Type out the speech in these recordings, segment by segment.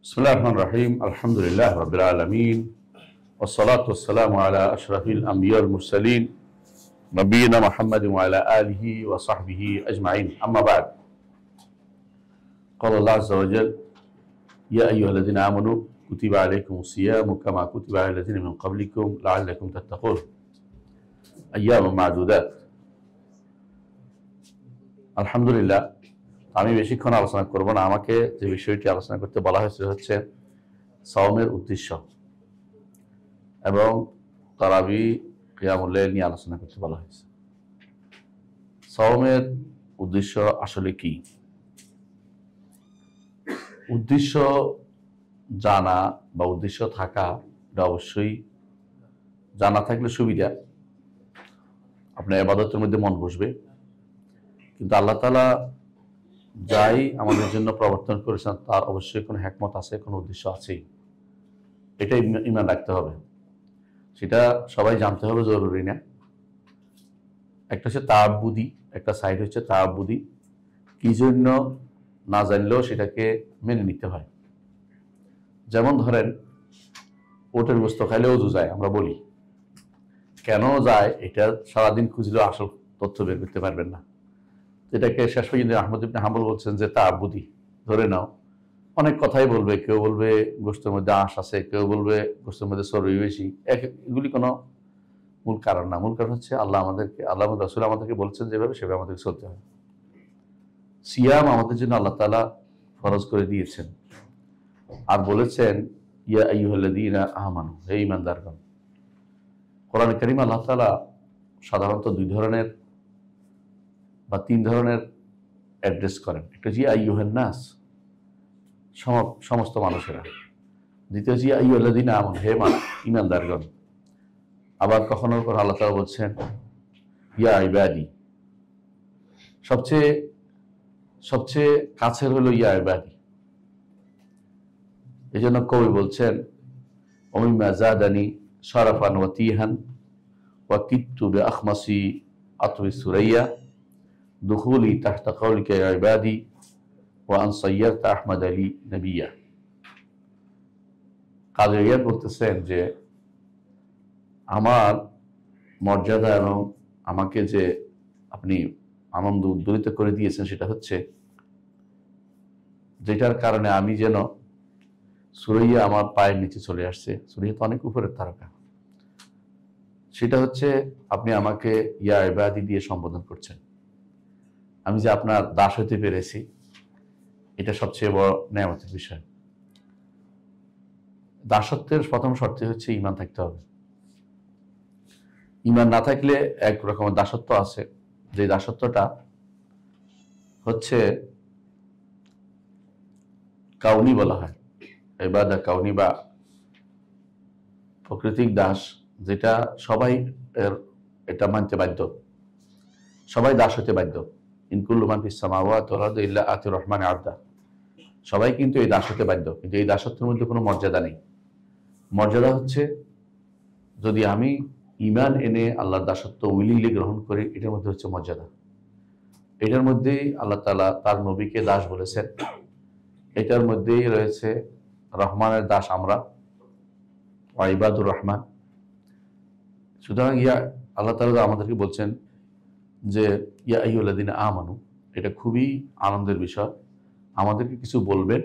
बिस्मिल्लाहिर्रहमानिर्रहीम अल्हम्दुलिल्लाहि रब्बिल आलमीन वस्सलातु वस्सलामु अला अशरफिल अंबिया वल मुरसलीन नबीना मुहम्मद व अला आलिहि व सहबिहि अजमाइन अम्मा बाद क़ाल अल्लाहु अज़्ज़ा व जल या अय्युहल्लज़ीना आमनू कुतिबा अलैकुमुस सियामु कमा कुतिबा अलल लज़ीना मिन क़ब्लिकुम लअल्लकुम तत्तक़ून अय्यामुम मादूदात। আলহামদুলিল্লাহ, আমি বেশিক্ষণ আলোচনা করব না। আমাকে যে বিষয়টি আলোচনা করতে বলা হয়েছে হচ্ছে সাওমের উদ্দেশ্য এবং তারাবি কিয়ামুল লাইল নিয়ে আলোচনা করতে বলা হয়েছে। সাওমের উদ্দেশ্য আসলে কি? উদ্দেশ্য জানা বা উদ্দেশ্য থাকা এটা অবশ্যই জানা থাকলে সুবিধা, আপনার ইবাদতের মধ্যে মন বসবে। কিন্তু আল্লাহ তাআলা যাই আমাদের জন্য প্রবর্তন করেছেন তার অবশ্যই কোনো হিকমত আছে, কোনো উদ্দেশ্য আছে, এটাই ঈমান রাখতে হবে। সেটা সবাই জানতে হবে জরুরি না। একটা হচ্ছে তাআব্বুদি, একটা সাইড হচ্ছে তাআব্বুদি, কি জন্য না জানলেও সেটাকে মেনে নিতে হয়। যেমন ধরেন ওটের গোস্ত খাইলে ওযু যায়, আমরা বলি কেন যায় এটা সারাদিন খুঁজলেও আসল তথ্য বের করতে পারবেন না। এটাকে শেষ পর্যন্ত আহমদ ইবনে হাম্বল বলছেন যে তাআব্বুদি। ধরে নাও অনেক কথাই বলবে, কেউ বলবে গোশতের মধ্যে আঁশ আছে, কেউ বলবে গোশতের মধ্যে চর্বি বেশি। এগুলি কোনো মূল কারণ না। মূল কারণ হচ্ছে আল্লাহ রাসূল আমাদেরকে বলছেন যেভাবে সেভাবে আমাদেরকে চলতে হবে। সিয়াম আমাদের জন্য আল্লাহ তাআলা ফরজ করে দিয়েছেন আর বলেছেন ইয়া আইয়ুহাল্লাযীনা আমানু, হে ঈমানদারগণ। কোরআনে কারীম আল্লাহ তাআলা সাধারণত দুই ধরনের বা তিন ধরনের অ্যাড্রেস করেন। একটা হচ্ছে আইয়ুহান নাস, সমস্ত মানুষেরা। দ্বিতীয় হচ্ছে আইয়ুহাল্লাযীনা আমানু, হে ঈমানদারগণ। আবার কখনো আল্লাহ তাআলা বলছেন ইয়া ইবাদি। সবচেয়ে কাছের হলো ইয়া ইবাদি। এই জন্য কবি বলছেন ওমিম্মা জাদানি শারাফান ওয়া তিহান ওয়া কিত্তু বিআখমাসি আতওয়ি সুরাইয়া দুখুলি তাহতা কাউলিকা ইয়া ইবাদি ওয়া আন সায়্যারতা আহমদ আলী নবিয়া। কাজী ইয়াদ বলতেছেন যে আমার মর্যাদা এবং আমাকে যে আপনি আনন্দ উদ্দোলিত করে দিয়েছেন সেটা হচ্ছে যেটার কারণে আমি যেন সুরাইয়া আমার পায়ের নিচে চলে আসছে। সুরাইয়া তো অনেক উপরের তারকা। সেটা হচ্ছে আপনি আমাকে ইয়া ইবাদি দিয়ে সম্বোধন করছেন। আমি যে আপনার দাস হতে পেরেছি এটা সবচেয়ে বড় নেয়ামতের বিষয়। দাসত্বের প্রথম শর্ত হচ্ছে ঈমান থাকতে হবে। ঈমান না থাকলে এক রকমের দাসত্ব আছে, যে দাসত্বটা হচ্ছে কাউনি বলা হয়, ইবাদা কাউনি বা প্রাকৃতিক দাস, যেটা সবাই এটা মানতে বাধ্য, সবাই দাস হতে বাধ্য। ইনকুল্লু মান ফিস সামাওয়াতি ওয়াল আরদি ইল্লা আতির রহমানি আবদা। সবাই কিন্তু এই দাস হতে বাধ্য, কিন্তু এই দাসত্বের মধ্যে কোনো মর্যাদা নেই। মর্যাদা হচ্ছে যদি আমি ঈমান এনে আল্লাহর দাসত্ব উইলিংলি গ্রহণ করি, এটার মধ্যে হচ্ছে মর্যাদা। এটার মধ্যেই আল্লাহ তাআলা তার নবীকে দাস বলেছেন। এটার মধ্যেই রয়েছে রহমানের দাস আমরা, ইবাদুর রহমান। সুতরাং আল্লাহ তাআলা আমাদেরকে বলছেন যে ইয়া আইয়ুহাল্লাযীনা আমানু, এটা খুবই আনন্দের বিষয়। আমাদেরকে কিছু বলবেন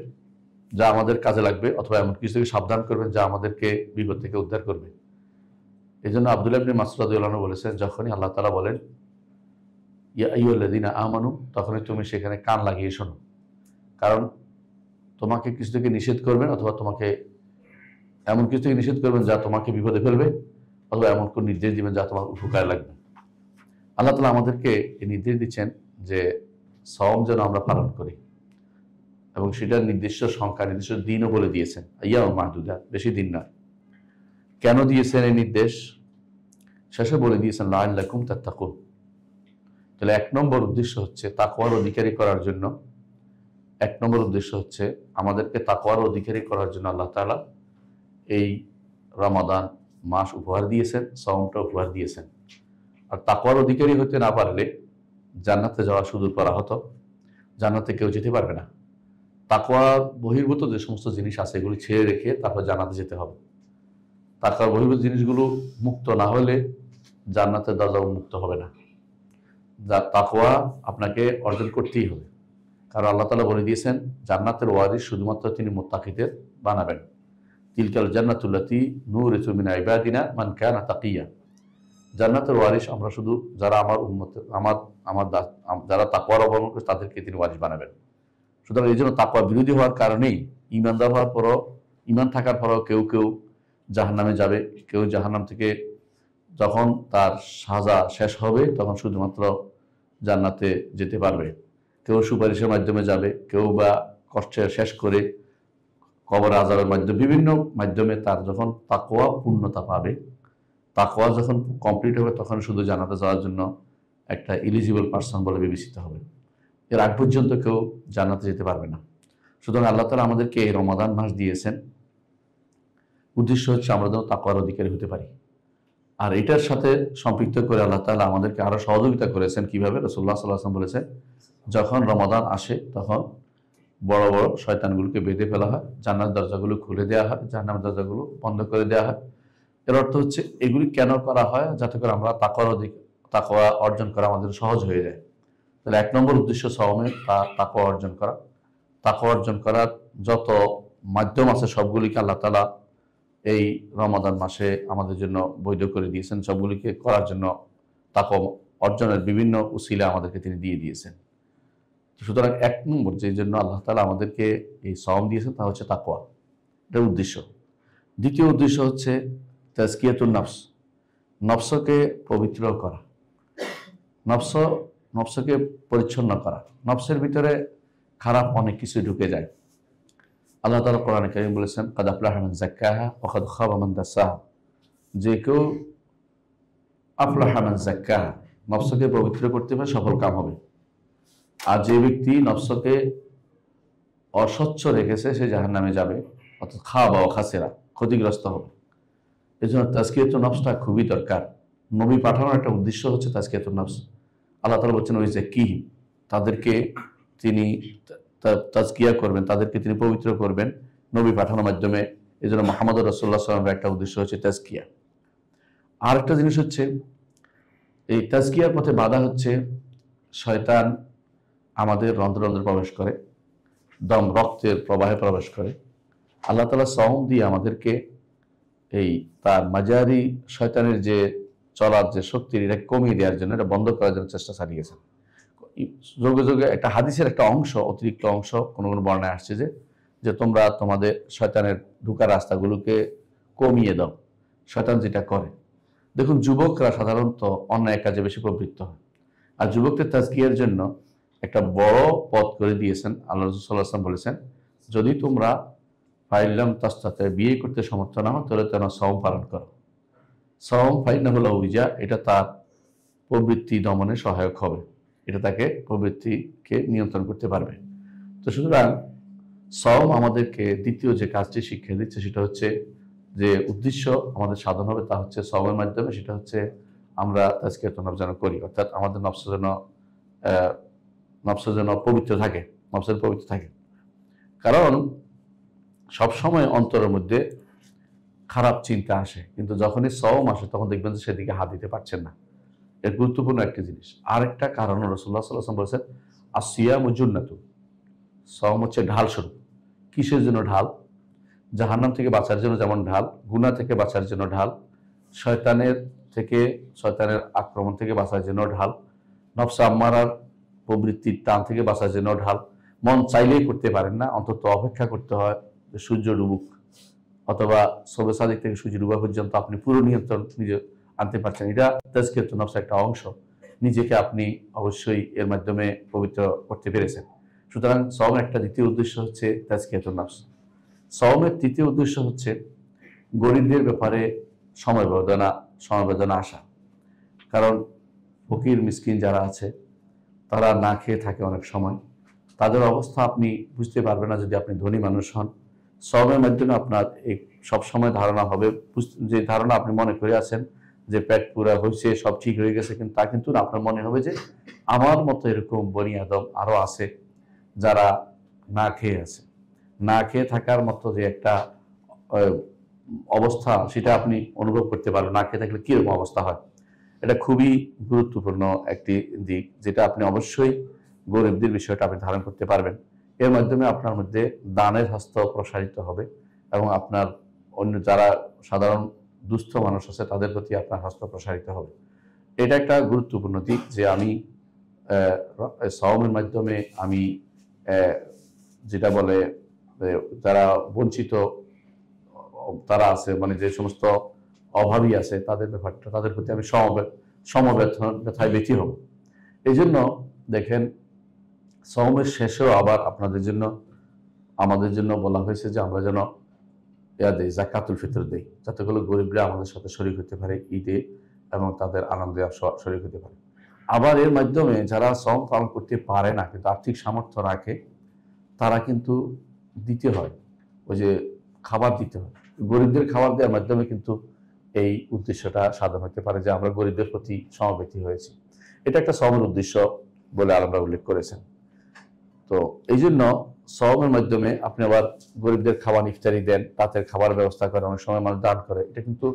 যা আমাদের কাজে লাগবে, অথবা এমন কিছু থেকে সাবধান করবেন যা আমাদেরকে বিপদ থেকে উদ্ধার করবে। এই জন্য আব্দুল্লাহ ইবনে মাসউদ রাদিয়াল্লাহু আনহু বলেছেন, যখনই আল্লাহ তাআলা বলেন ইয়া আইয়ুহাল্লাযীনা আমানু, তখনই তুমি সেখানে কান লাগিয়ে শোনো। কারণ তোমাকে কিছু থেকে নিষেধ করবেন, অথবা তোমাকে এমন কিছু থেকে নিষেধ করবেন যা তোমাকে বিপদে ফেলবে, অথবা এমন কোন নির্দেশ দিবেন যা তোমার উপকারে লাগবে। আল্লাহ তাআলা আমাদেরকে এই নির্দেশ দিচ্ছেন যে সাওম যেন আমরা পালন করি, এবং সেটার নির্দিষ্ট সংখ্যা, নির্দিষ্ট দিনও বলে দিয়েছেন, আইয়াম মাহদুদা, বেশি দিন নয়। কেন দিয়েছেন এই নির্দেশ? শেষে বলে দিয়েছেন লাআল্লাকুম তাত্তাকুন। তাহলে এক নম্বর উদ্দেশ্য হচ্ছে তাকওয়ার অধিকারী করার জন্য। এক নম্বর উদ্দেশ্য হচ্ছে আমাদেরকে তাকওয়ার অধিকারী করার জন্য আল্লাহ তাআলা এই রমাদান মাস উপহার দিয়েছেন, সাওমটা উপহার দিয়েছেন। আর তাকওয়ার অধিকারী হতে না পারলে জান্নাতে যাওয়া সুদূর করা হতো। জান্নাতে কেউ যেতে পারবে না। তাকওয়ার বহির্ভূত যে সমস্ত জিনিস আছে এগুলি ছেড়ে রেখে তারপর জান্নাতে যেতে হবে। তাকওয়ার বহির্ভূত জিনিসগুলো মুক্ত না হলে জান্নাতের দরজা উন্মুক্ত হবে না। যা তাকওয়া আপনাকে অর্জন করতেই হবে, কারণ আল্লাহ তাআলা বলে দিয়েছেন জান্নাতের ওয়ারিস শুধুমাত্র তিনি মুত্তাকিদের বানাবেন। তিলকাল জান্নাতুল্লাতী নূরিসু মিন ইবাদিনা মান কানা তাকিয়া। জান্নাতের ওয়ারিস আমরা শুধু যারা আমার উম্মতের যারা তাকওয়ার অবলম্বন করে তাদেরকে তিনি ওয়ারিস বানাবেন। সুতরাং এই জন্য তাকওয়া বিরোধী হওয়ার কারণেই ঈমানদার হওয়ার পরও, ঈমান থাকার পরও কেউ কেউ জাহান্নামে যাবে, কেউ জাহান্নাম থেকে যখন তার সাজা শেষ হবে তখন শুধুমাত্র জান্নাতে যেতে পারবে। কেউ সুপারিশের মাধ্যমে যাবে, কেউ বা কষ্টে শেষ করে কবর আযাবের মাধ্যমে, বিভিন্ন মাধ্যমে তার যখন তাকওয়া পূর্ণতা পাবে, তাকওয়া যখন কমপ্লিট হবে তখন শুধু জান্নাতে যাওয়ার জন্য একটা এলিজিবল পারসন বলে বিবেচিত হবে। এর আগ পর্যন্ত কেউ জান্নাতে যেতে পারবে না। সুতরাং আল্লাহ তাআলা আমাদেরকে এই রমাদান মাস দিয়েছেন, উদ্দেশ্য হচ্ছে আমরা যেন তাকওয়ার অধিকারী হতে পারি। আর এটার সাথে সম্পৃক্ত করে আল্লাহ তাআলা আমাদেরকে আরো সহযোগিতা করেছেন। কিভাবে? রাসূলুল্লাহ সাল্লাল্লাহু আলাইহি ওয়াসাল্লাম বলেছেন, যখন রমাদান আসে তখন বড় বড় শয়তানগুলোকে বেঁধে ফেলা হয়, জান্নাতের দরজাগুলো খুলে দেওয়া হয়, জাহান্নামের দরজাগুলো বন্ধ করে দেওয়া হয়। এর অর্থ হচ্ছে এগুলি কেন করা হয়? যাতে করে আমরা তাকওয়া অর্জন করা আমাদের সহজ হয়ে যায়। তাহলে 1 নম্বর উদ্দেশ্য সওমে তাকওয়া অর্জন করা। তাকওয়া অর্জন করার যত মাধ্যম আছে সবগুলিকে আল্লাহ তাআলা এই রমাদান মাসে আমাদের জন্য বৈধ করে দিয়েছেন। সবগুলিকে করার জন্য তাকওয়া অর্জনের বিভিন্ন উসিলা আমাদেরকে তিনি দিয়ে দিয়েছেন। সুতরাং 1 নম্বর যে জন্য আল্লাহ তাআলা আমাদেরকে এই সওম দিয়েছেন তা হচ্ছে তাকওয়া, এটা উদ্দেশ্য। দ্বিতীয় উদ্দেশ্য হচ্ছে তাজকিয়াতুন নফস, নফসকে পবিত্র করা, নফসকে পরিচ্ছন্ন করা। নফসের ভিতরে খারাপ অনেক কিছু ঢুকে যায়। আল্লাহ তাআলা কোরআনে কারীম বলেছেন, কাদ আফলাহা মান যাক্কাহা ওয়া কাদ খাবা মান দাসাহা। যে কেউ আফলাহা মান যাক্কাহা, নফসকে পবিত্র করতে পারে, সফল কাম হবে। আর যে ব্যক্তি নফসকে অস্বচ্ছ রেখেছে সে জাহান্নামে যাবে, অর্থাৎ খাবা ওয়া খাসিরা, ক্ষতিগ্রস্ত হবে। এই জন্য তাজকিয়াতুন নফসটা খুবই দরকার। নবী পাঠানোর একটা উদ্দেশ্য হচ্ছে তাজকিয়াতুন নফস। আল্লাহ তাআলা বলছেন ওই যাক্কিহিম, তাদেরকে তিনি তাজকিয়া করবেন, তাদেরকে তিনি পবিত্র করবেন নবী পাঠানোর মাধ্যমে। এই জন্য মুহাম্মদ রাসূলুল্লাহ সাল্লাল্লাহু আলাইহি ওয়াসাল্লামের একটা উদ্দেশ্য হচ্ছে তাজকিয়া। আর একটা জিনিস হচ্ছে এই তাজকিয়ার পথে বাধা হচ্ছে শয়তান আমাদের রন্ধ্রে রন্ধ্রে প্রবেশ করে, রক্তের প্রবাহে প্রবেশ করে। আল্লাহ তাআলা সওম দিয়ে আমাদেরকে এই তার মাজারি শয়তানের যে চলার যে শক্তি, এটা কমিয়ে দেওয়ার জন্য, এটা বন্ধ করার জন্য চেষ্টা চালিয়েছেন। যোগে যোগে একটা হাদিসের একটা অংশ, অতিরিক্ত অংশ কোনো কোনো বর্ণায় আসছে যে তোমরা তোমাদের শয়তানের ঢুকার রাস্তাগুলোকে কমিয়ে দাও। শয়তান যেটা করে, দেখুন যুবকরা সাধারণত অন্যায় কাজে বেশি প্রবৃত্ত হয়, আর যুবকদের তাজকিয়ার জন্য একটা বড় পথ করে দিয়েছেন। আল্লাহ রাসূল সাল্লাল্লাহু আলাইহি ওয়াসাল্লাম বলেছেন, যদি তোমরা ফাইলাম তাস্তাতে বিয়ে করতে সমর্থ না হও তাহলে তোমরা সওম পালন করো। সওম ফাইনাহু লাহু উইজা, এটা তার প্রবৃত্তি দমনে সহায়ক হবে, এটা তাকে প্রবৃত্তিকে নিয়ন্ত্রণ করতে পারবে। তো সুতরাং সওম আমাদেরকে দ্বিতীয় যে কাজটি শিক্ষা দিচ্ছে সেটা হচ্ছে যে উদ্দেশ্য আমাদের সাধন হবে তা হচ্ছে সওমের মাধ্যমে, সেটা হচ্ছে আমরা তাজকিয়াতুন নফস যেন করি, অর্থাৎ আমাদের নফস যেন পবিত্র থাকে, নফসের পবিত্র থাকে। কারণ সবসময় অন্তরের মধ্যে খারাপ চিন্তা আসে, কিন্তু যখনই সওম আসে তখন দেখবেন যে সেদিকে হাত দিতে পারছেন না। এর গুরুত্বপূর্ণ একটা জিনিস। আরেকটা কারণ রাসূলুল্লাহ সাল্লাল্লাহু আলাইহি ওয়াসাল্লাম বলেছেন, আসিয়ামু জুন্নাতুন, সওম হচ্ছে ঢাল স্বরূপ। কিসের জন্য ঢাল? জাহান্নাম থেকে বাঁচার জন্য যেমন ঢাল, গুনাহ থেকে বাঁচার জন্য ঢাল, শয়তানের আক্রমণ থেকে বাঁচার জন্য ঢাল, নফস আম্মারার প্রবৃত্তির টান থেকে বাঁচার জন্য ঢাল। মন চাইলেই করতে পারেন না, অন্তত অপেক্ষা করতে হয় যে সূর্য ডুবুক, অথবা সবে সাদিক থেকে সূর্য ডুবা পর্যন্ত আপনি পুরো নিয়ন্ত্রণ নিজে আনতে পারছেন। এটা তাজকিয়াতুন নফস একটা অংশ, নিজেকে আপনি অবশ্যই এর মাধ্যমে পবিত্র করতে পেরেছেন। সুতরাং সওমের একটা দ্বিতীয় উদ্দেশ্য হচ্ছে তাজকিয়াতুন নফস। সওমের তৃতীয় উদ্দেশ্য হচ্ছে গরিবদের ব্যাপারে সমবেদনা আসা। কারণ ফকির মিসকিন যারা আছে তারা না খেয়ে থাকে অনেক সময়, তাদের অবস্থা আপনি বুঝতে পারবেন না যদি আপনি ধনী মানুষ হন। সওমের মাধ্যমে আপনার এই সবসময় ধারণা হবে, যে ধারণা আপনি মনে করে আছেন যে পেট পুরা হয়েছে, সব ঠিক হয়ে গেছে, কিন্তু তা কিন্তু আপনার মনে হবে যে আমার মতো এরকম বনি আদম আরো আছে যারা না খেয়ে আছে, না খেয়ে থাকার মতো যে একটা আহ, অবস্থা সেটা আপনি অনুভব করতে পারবেন। না খেয়ে থাকলে কিরকম অবস্থা হয়, এটা খুবই গুরুত্বপূর্ণ একটি দিক, যেটা আপনি অবশ্যই গরিবদের বিষয়টা আপনি ধারণ করতে পারবেন। এর মাধ্যমে আপনার মধ্যে দানের হস্ত প্রসারিত হবে এবং আপনার অন্য যারা সাধারণ দুস্থ মানুষ আছে তাদের প্রতি আপনার হস্ত প্রসারিত হবে। এটা একটা গুরুত্বপূর্ণ দিক যে আমি সওমের মাধ্যমে আমি যেটা বলে যারা বঞ্চিত তারা আছে, মানে যে সমস্ত অভাবী আছে তাদের ব্যাপারটা, তাদের প্রতি আমি সমব্যথায় বেশি হব। এই জন্য দেখেন সওমের শেষেও আবার আপনাদের জন্য আমাদের জন্য বলা হয়েছে যে আমরা যেন দেই, জাকাতুল ফিতর দেই, যাতে করে গরিবরা আমাদের সাথে শরীক হতে পারে ঈদে এবং তাদের আনন্দে শরীক হতে পারে। আবার এর মাধ্যমে যারা সওম পালন করতে পারে না কিন্তু আর্থিক সামর্থ্য রাখে, তারা কিন্তু দিতে হয়, ওই যে খাবার দিতে হয়। গরিবদের খাবার দেওয়ার মাধ্যমে কিন্তু এই উদ্দেশ্যটা সাধন হতে পারে যে আমরা গরিবদের প্রতি সমবেতী হয়েছি। এটা একটা সওমের উদ্দেশ্য বলে আলেমরা উল্লেখ করেছেন। তো এই জন্য সওমের মাধ্যমে আপনি আবার গরিবদের খাবার ইফতারি দেন, রাতের খাবার ব্যবস্থা করে, অনেক সময় মানুষ দান করে। এটা কিন্তু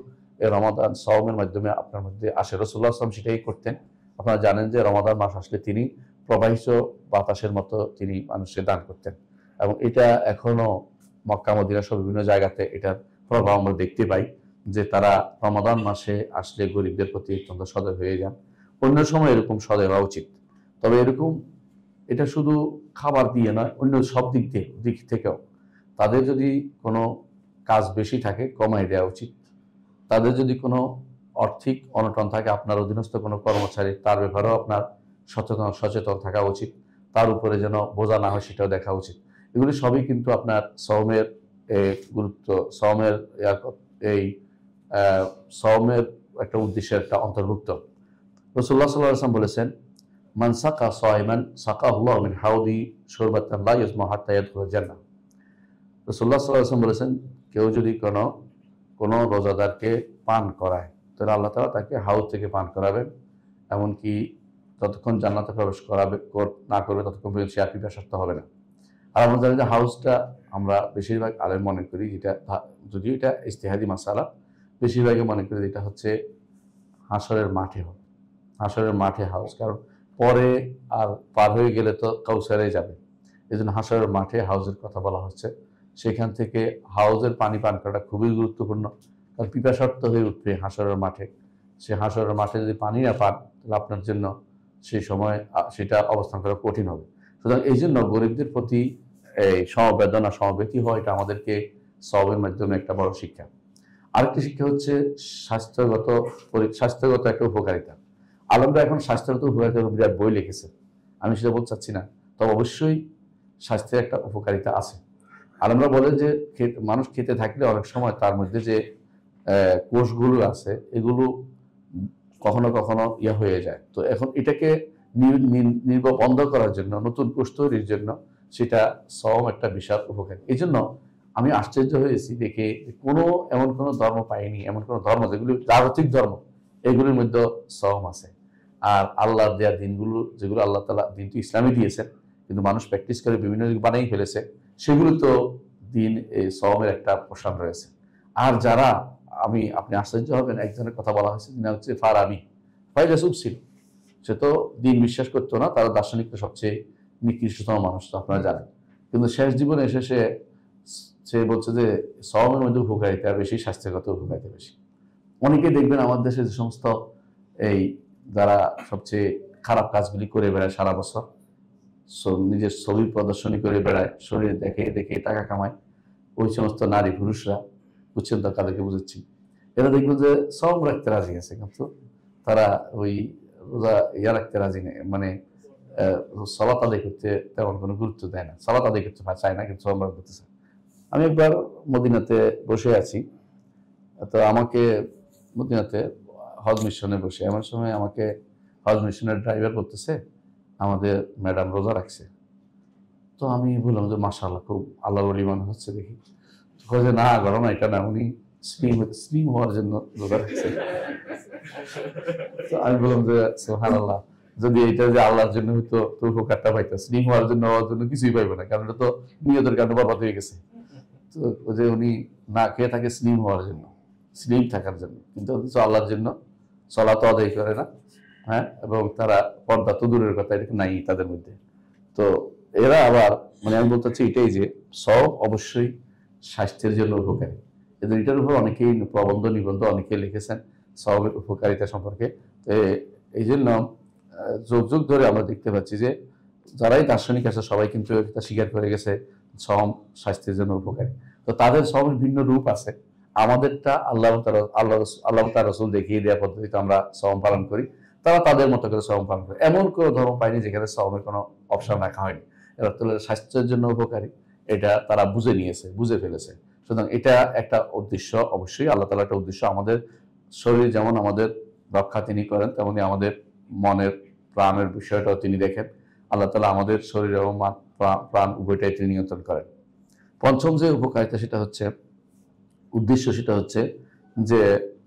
এই রমাদান সওমের মাধ্যমে আপনার মধ্যে আসে। রাসূলুল্লাহ সাল্লাল্লাহু আলাইহি ওয়াসাল্লাম সেটাই করতেন। আপনারা জানেন যে রমাদান মাস আসলে তিনি প্রবাহিত বাতাসের মতো তিনি মানুষকে দান করতেন, এবং এটা এখনো মক্কা মদিনা সব বিভিন্ন জায়গাতে এটার প্রভাব আমরা দেখতে পাই যে তারা রমাদান মাসে আসলে গরিবদের প্রতি অত্যন্ত সদয় হয়ে যান। অন্য সময় এরকম সদয় হওয়া উচিত, তবে এরকম এটা শুধু খাবার দিয়ে নয়, অন্য সব দিক থেকেও তাদের যদি কোনো কাজ বেশি থাকে কমাই দেওয়া উচিত। তাদের যদি কোনো আর্থিক অনটন থাকে, আপনার অধীনস্থ কোনো কর্মচারী, তার ব্যাপারেও আপনার সচেতন থাকা উচিত। তার উপরে যেন বোঝা না হয় সেটাও দেখা উচিত। এগুলি সবই কিন্তু আপনার সওমের গুরুত্ব, সওমের এই সওমের একটা উদ্দেশ্যের একটা অন্তর্ভুক্ত। রাসূলুল্লাহ সাল্লাল্লাহু আলাইহি ওয়াসাল্লাম বলেছেন, মান সাকা সাইমান সাকাহুল্লাহু মিন হাউদি শুরবাতান লা ইয়াজমা হাত্তা ইয়াদখুলাল জান্নাহ। রাসূলুল্লাহ সাল্লাল্লাহু আলাইহি ওয়াসাল্লাম বলেছেন, কেউ যদি কোনো রোজাদারকে পান করায় তাহলে আল্লাহ তাআলা তাকে হাউজ থেকে পান করাবেন, এমনকি ততক্ষণ জান্নাতে প্রবেশ না করবে ততক্ষণ পর্যন্ত সে আর পিপাসার্ত হবে না। আর আমরা জানি যে হাউজটা আমরা বেশিরভাগ আলেম মনে করি, যেটা যদিও এটা ইজতিহাদি মাসালা, বেশিরভাগই মনে করি এটা হচ্ছে হাশরের মাঠে হবে। হাশরের মাঠে হাউজ, কারণ পরে আর পার হয়ে গেলে তো কাউসারে যাবে, এই জন্য হাশরের মাঠে হাউজের কথা বলা হচ্ছে। সেখান থেকে হাউজের পানি পান করাটা খুবই গুরুত্বপূর্ণ, কারণ পিপাসার্ত হয়ে উঠবে হাশরের মাঠে। সে হাশরের মাঠে যদি পানি না পান তাহলে আপনার জন্য সেই সময় সেটা অবস্থান করা কঠিন হবে। সুতরাং এই জন্য গরিবদের প্রতি এই সমবেদনা সমবেতি হয়, এটা আমাদেরকে সওমের মাধ্যমে একটা বড় শিক্ষা। আরেকটি শিক্ষা হচ্ছে স্বাস্থ্যগত একটা উপকারিতা। আলেমরা এখন স্বাস্থ্যগত উপকারিতার বিরাট বই লিখেছে, আমি সেটা বলতে চাচ্ছি না, তবে অবশ্যই স্বাস্থ্যের একটা উপকারিতা আছে। আলেমরা বলে যে মানুষ খেতে থাকলে অনেক সময় তার মধ্যে যে কোষগুলো আছে এগুলো কখনো কখনো হয়ে যায়। তো এখন এটাকে বন্ধ করার জন্য, নতুন কোষ তৈরির জন্য সেটা সওম একটা বিশাল উপকারী। এই জন্য আমি আশ্চর্য হয়েছি দেখে এমন কোনো ধর্ম পাইনি, এমন কোনো ধর্ম যেগুলি জাগতিক ধর্ম এগুলির মধ্যে সওম আছে। আর আল্লাহ দেওয়া দিনগুলো, যেগুলো আল্লাহ তাআলা দিন তো ইসলামই দিয়েছেন, কিন্তু মানুষ প্র্যাকটিস করে বিভিন্ন দিক বানাই ফেলেছে, সেগুলো তো দিন এই সওমের একটা পোষণ রয়েছে। আর যারা আপনি আশ্চর্য হবেন, একজনের কথা বলা হয়েছে, যিনি হচ্ছে ফারাবি, ফাইলাসুফ ছিল। সে তো দিন বিশ্বাস করতো না, তার দার্শনিকটা সবচেয়ে নিকৃষ্টতম মানুষ, তো আপনারা জানেন। কিন্তু শেষ জীবনে এসে সে বলছে যে সওমের মধ্যে উপকারিতা বেশি, স্বাস্থ্যগত উপকারিতা বেশি। অনেকে দেখবেন আমার দেশে যে সমস্ত এই যারা সবচেয়ে খারাপ কাজগুলি করে বেড়ায় সারা বছর, নিজের ছবি প্রদর্শনী করে বেড়ায়, শরীর দেখে দেখে টাকা কামায়, ওই সমস্ত নারী পুরুষরা, বুঝছেন তো তাদেরকে বুঝাচ্ছি, এরা দেখবো যে সওম রাখতে রাজি আছে, কিন্তু তারা ওই রোজা রাখতে রাজি নেই, মানে সালাত আদায় করতে তেমন কোনো গুরুত্ব দেয় না, সালাত আদায় করতে চায় না, কিন্তু সওম করতে চায়। আমি একবার মদিনাতে বসে আছি, তো আমাকে মদিনাতে হজ মিশনে বসে, এমন সময় আমাকে হজ মিশনের ড্রাইভার বলতেছে আমাদের ম্যাডাম রোজা রাখছে। তো আমি বললাম যে মাশাআল্লাহ, খুব আল্লাহর ওলি মনে হচ্ছে দেখি। যে না, ঘটনা এটা না, উনি স্লিম হওয়ার জন্য রোজা রাখছে। তো আমি বললাম যে সুবহানাল্লাহ, যদি এটা যে আল্লাহর জন্য হয়তো তো উপকারটা পাইতো, স্লিম হওয়ার জন্য কিছুই পাইবে না, কারণ এটা তো নিয়তের কারণে বরবাদ হয়ে গেছে। তো ওই যে উনি না খেয়ে থাকে স্লিম হওয়ার জন্য, স্লিম থাকার জন্য, কিন্তু অথচ আল্লাহর জন্য চলা তো আদায় করে না। হ্যাঁ, এবং তারা পর্দা তো দূরের কথা, এটা নাই তাদের মধ্যে। তো এরা আবার মানে আমি বলতে চাচ্ছি এটাই যে সব অবশ্যই স্বাস্থ্যের জন্য উপকারী। কিন্তু এটার উপর অনেকেই প্রবন্ধ নিবন্ধ অনেকেই লিখেছেন সবের উপকারিতা সম্পর্কে। তো এই জন্য যুগ যুগ ধরে আমরা দেখতে পাচ্ছি যে যারাই দার্শনিক আছে সবাই কিন্তু এটা স্বীকার করে গেছে সম স্বাস্থ্যের জন্য উপকারী। তো তাদের সবের ভিন্ন রূপ আছে, আমাদেরটা আল্লাহ তার রসুল দেখিয়ে দেওয়া পদ্ধতিতে আমরা সম পালন করি, তারা তাদের মতো করে সম পালন করে। এমন কোনো ধর্ম পাইনি যেখানে সমের কোনো অপশন রাখা হয়নি। এরা স্বাস্থ্যের জন্য উপকারী, এটা তারা বুঝে নিয়েছে, বুঝে ফেলেছে। সুতরাং এটা একটা উদ্দেশ্য, অবশ্যই আল্লাহ তাআলার একটা উদ্দেশ্য। আমাদের শরীর যেমন আমাদের রক্ষা তিনি করেন, তেমনি আমাদের মনের প্রাণের বিষয়টাও তিনি দেখেন। আল্লাহ তাআলা আমাদের শরীর এবং প্রাণ উভয়টাই তিনি নিয়ন্ত্রণ করেন। পঞ্চম যে উপকারিতা সেটা হচ্ছে উদ্দেশ্য, সেটা হচ্ছে যে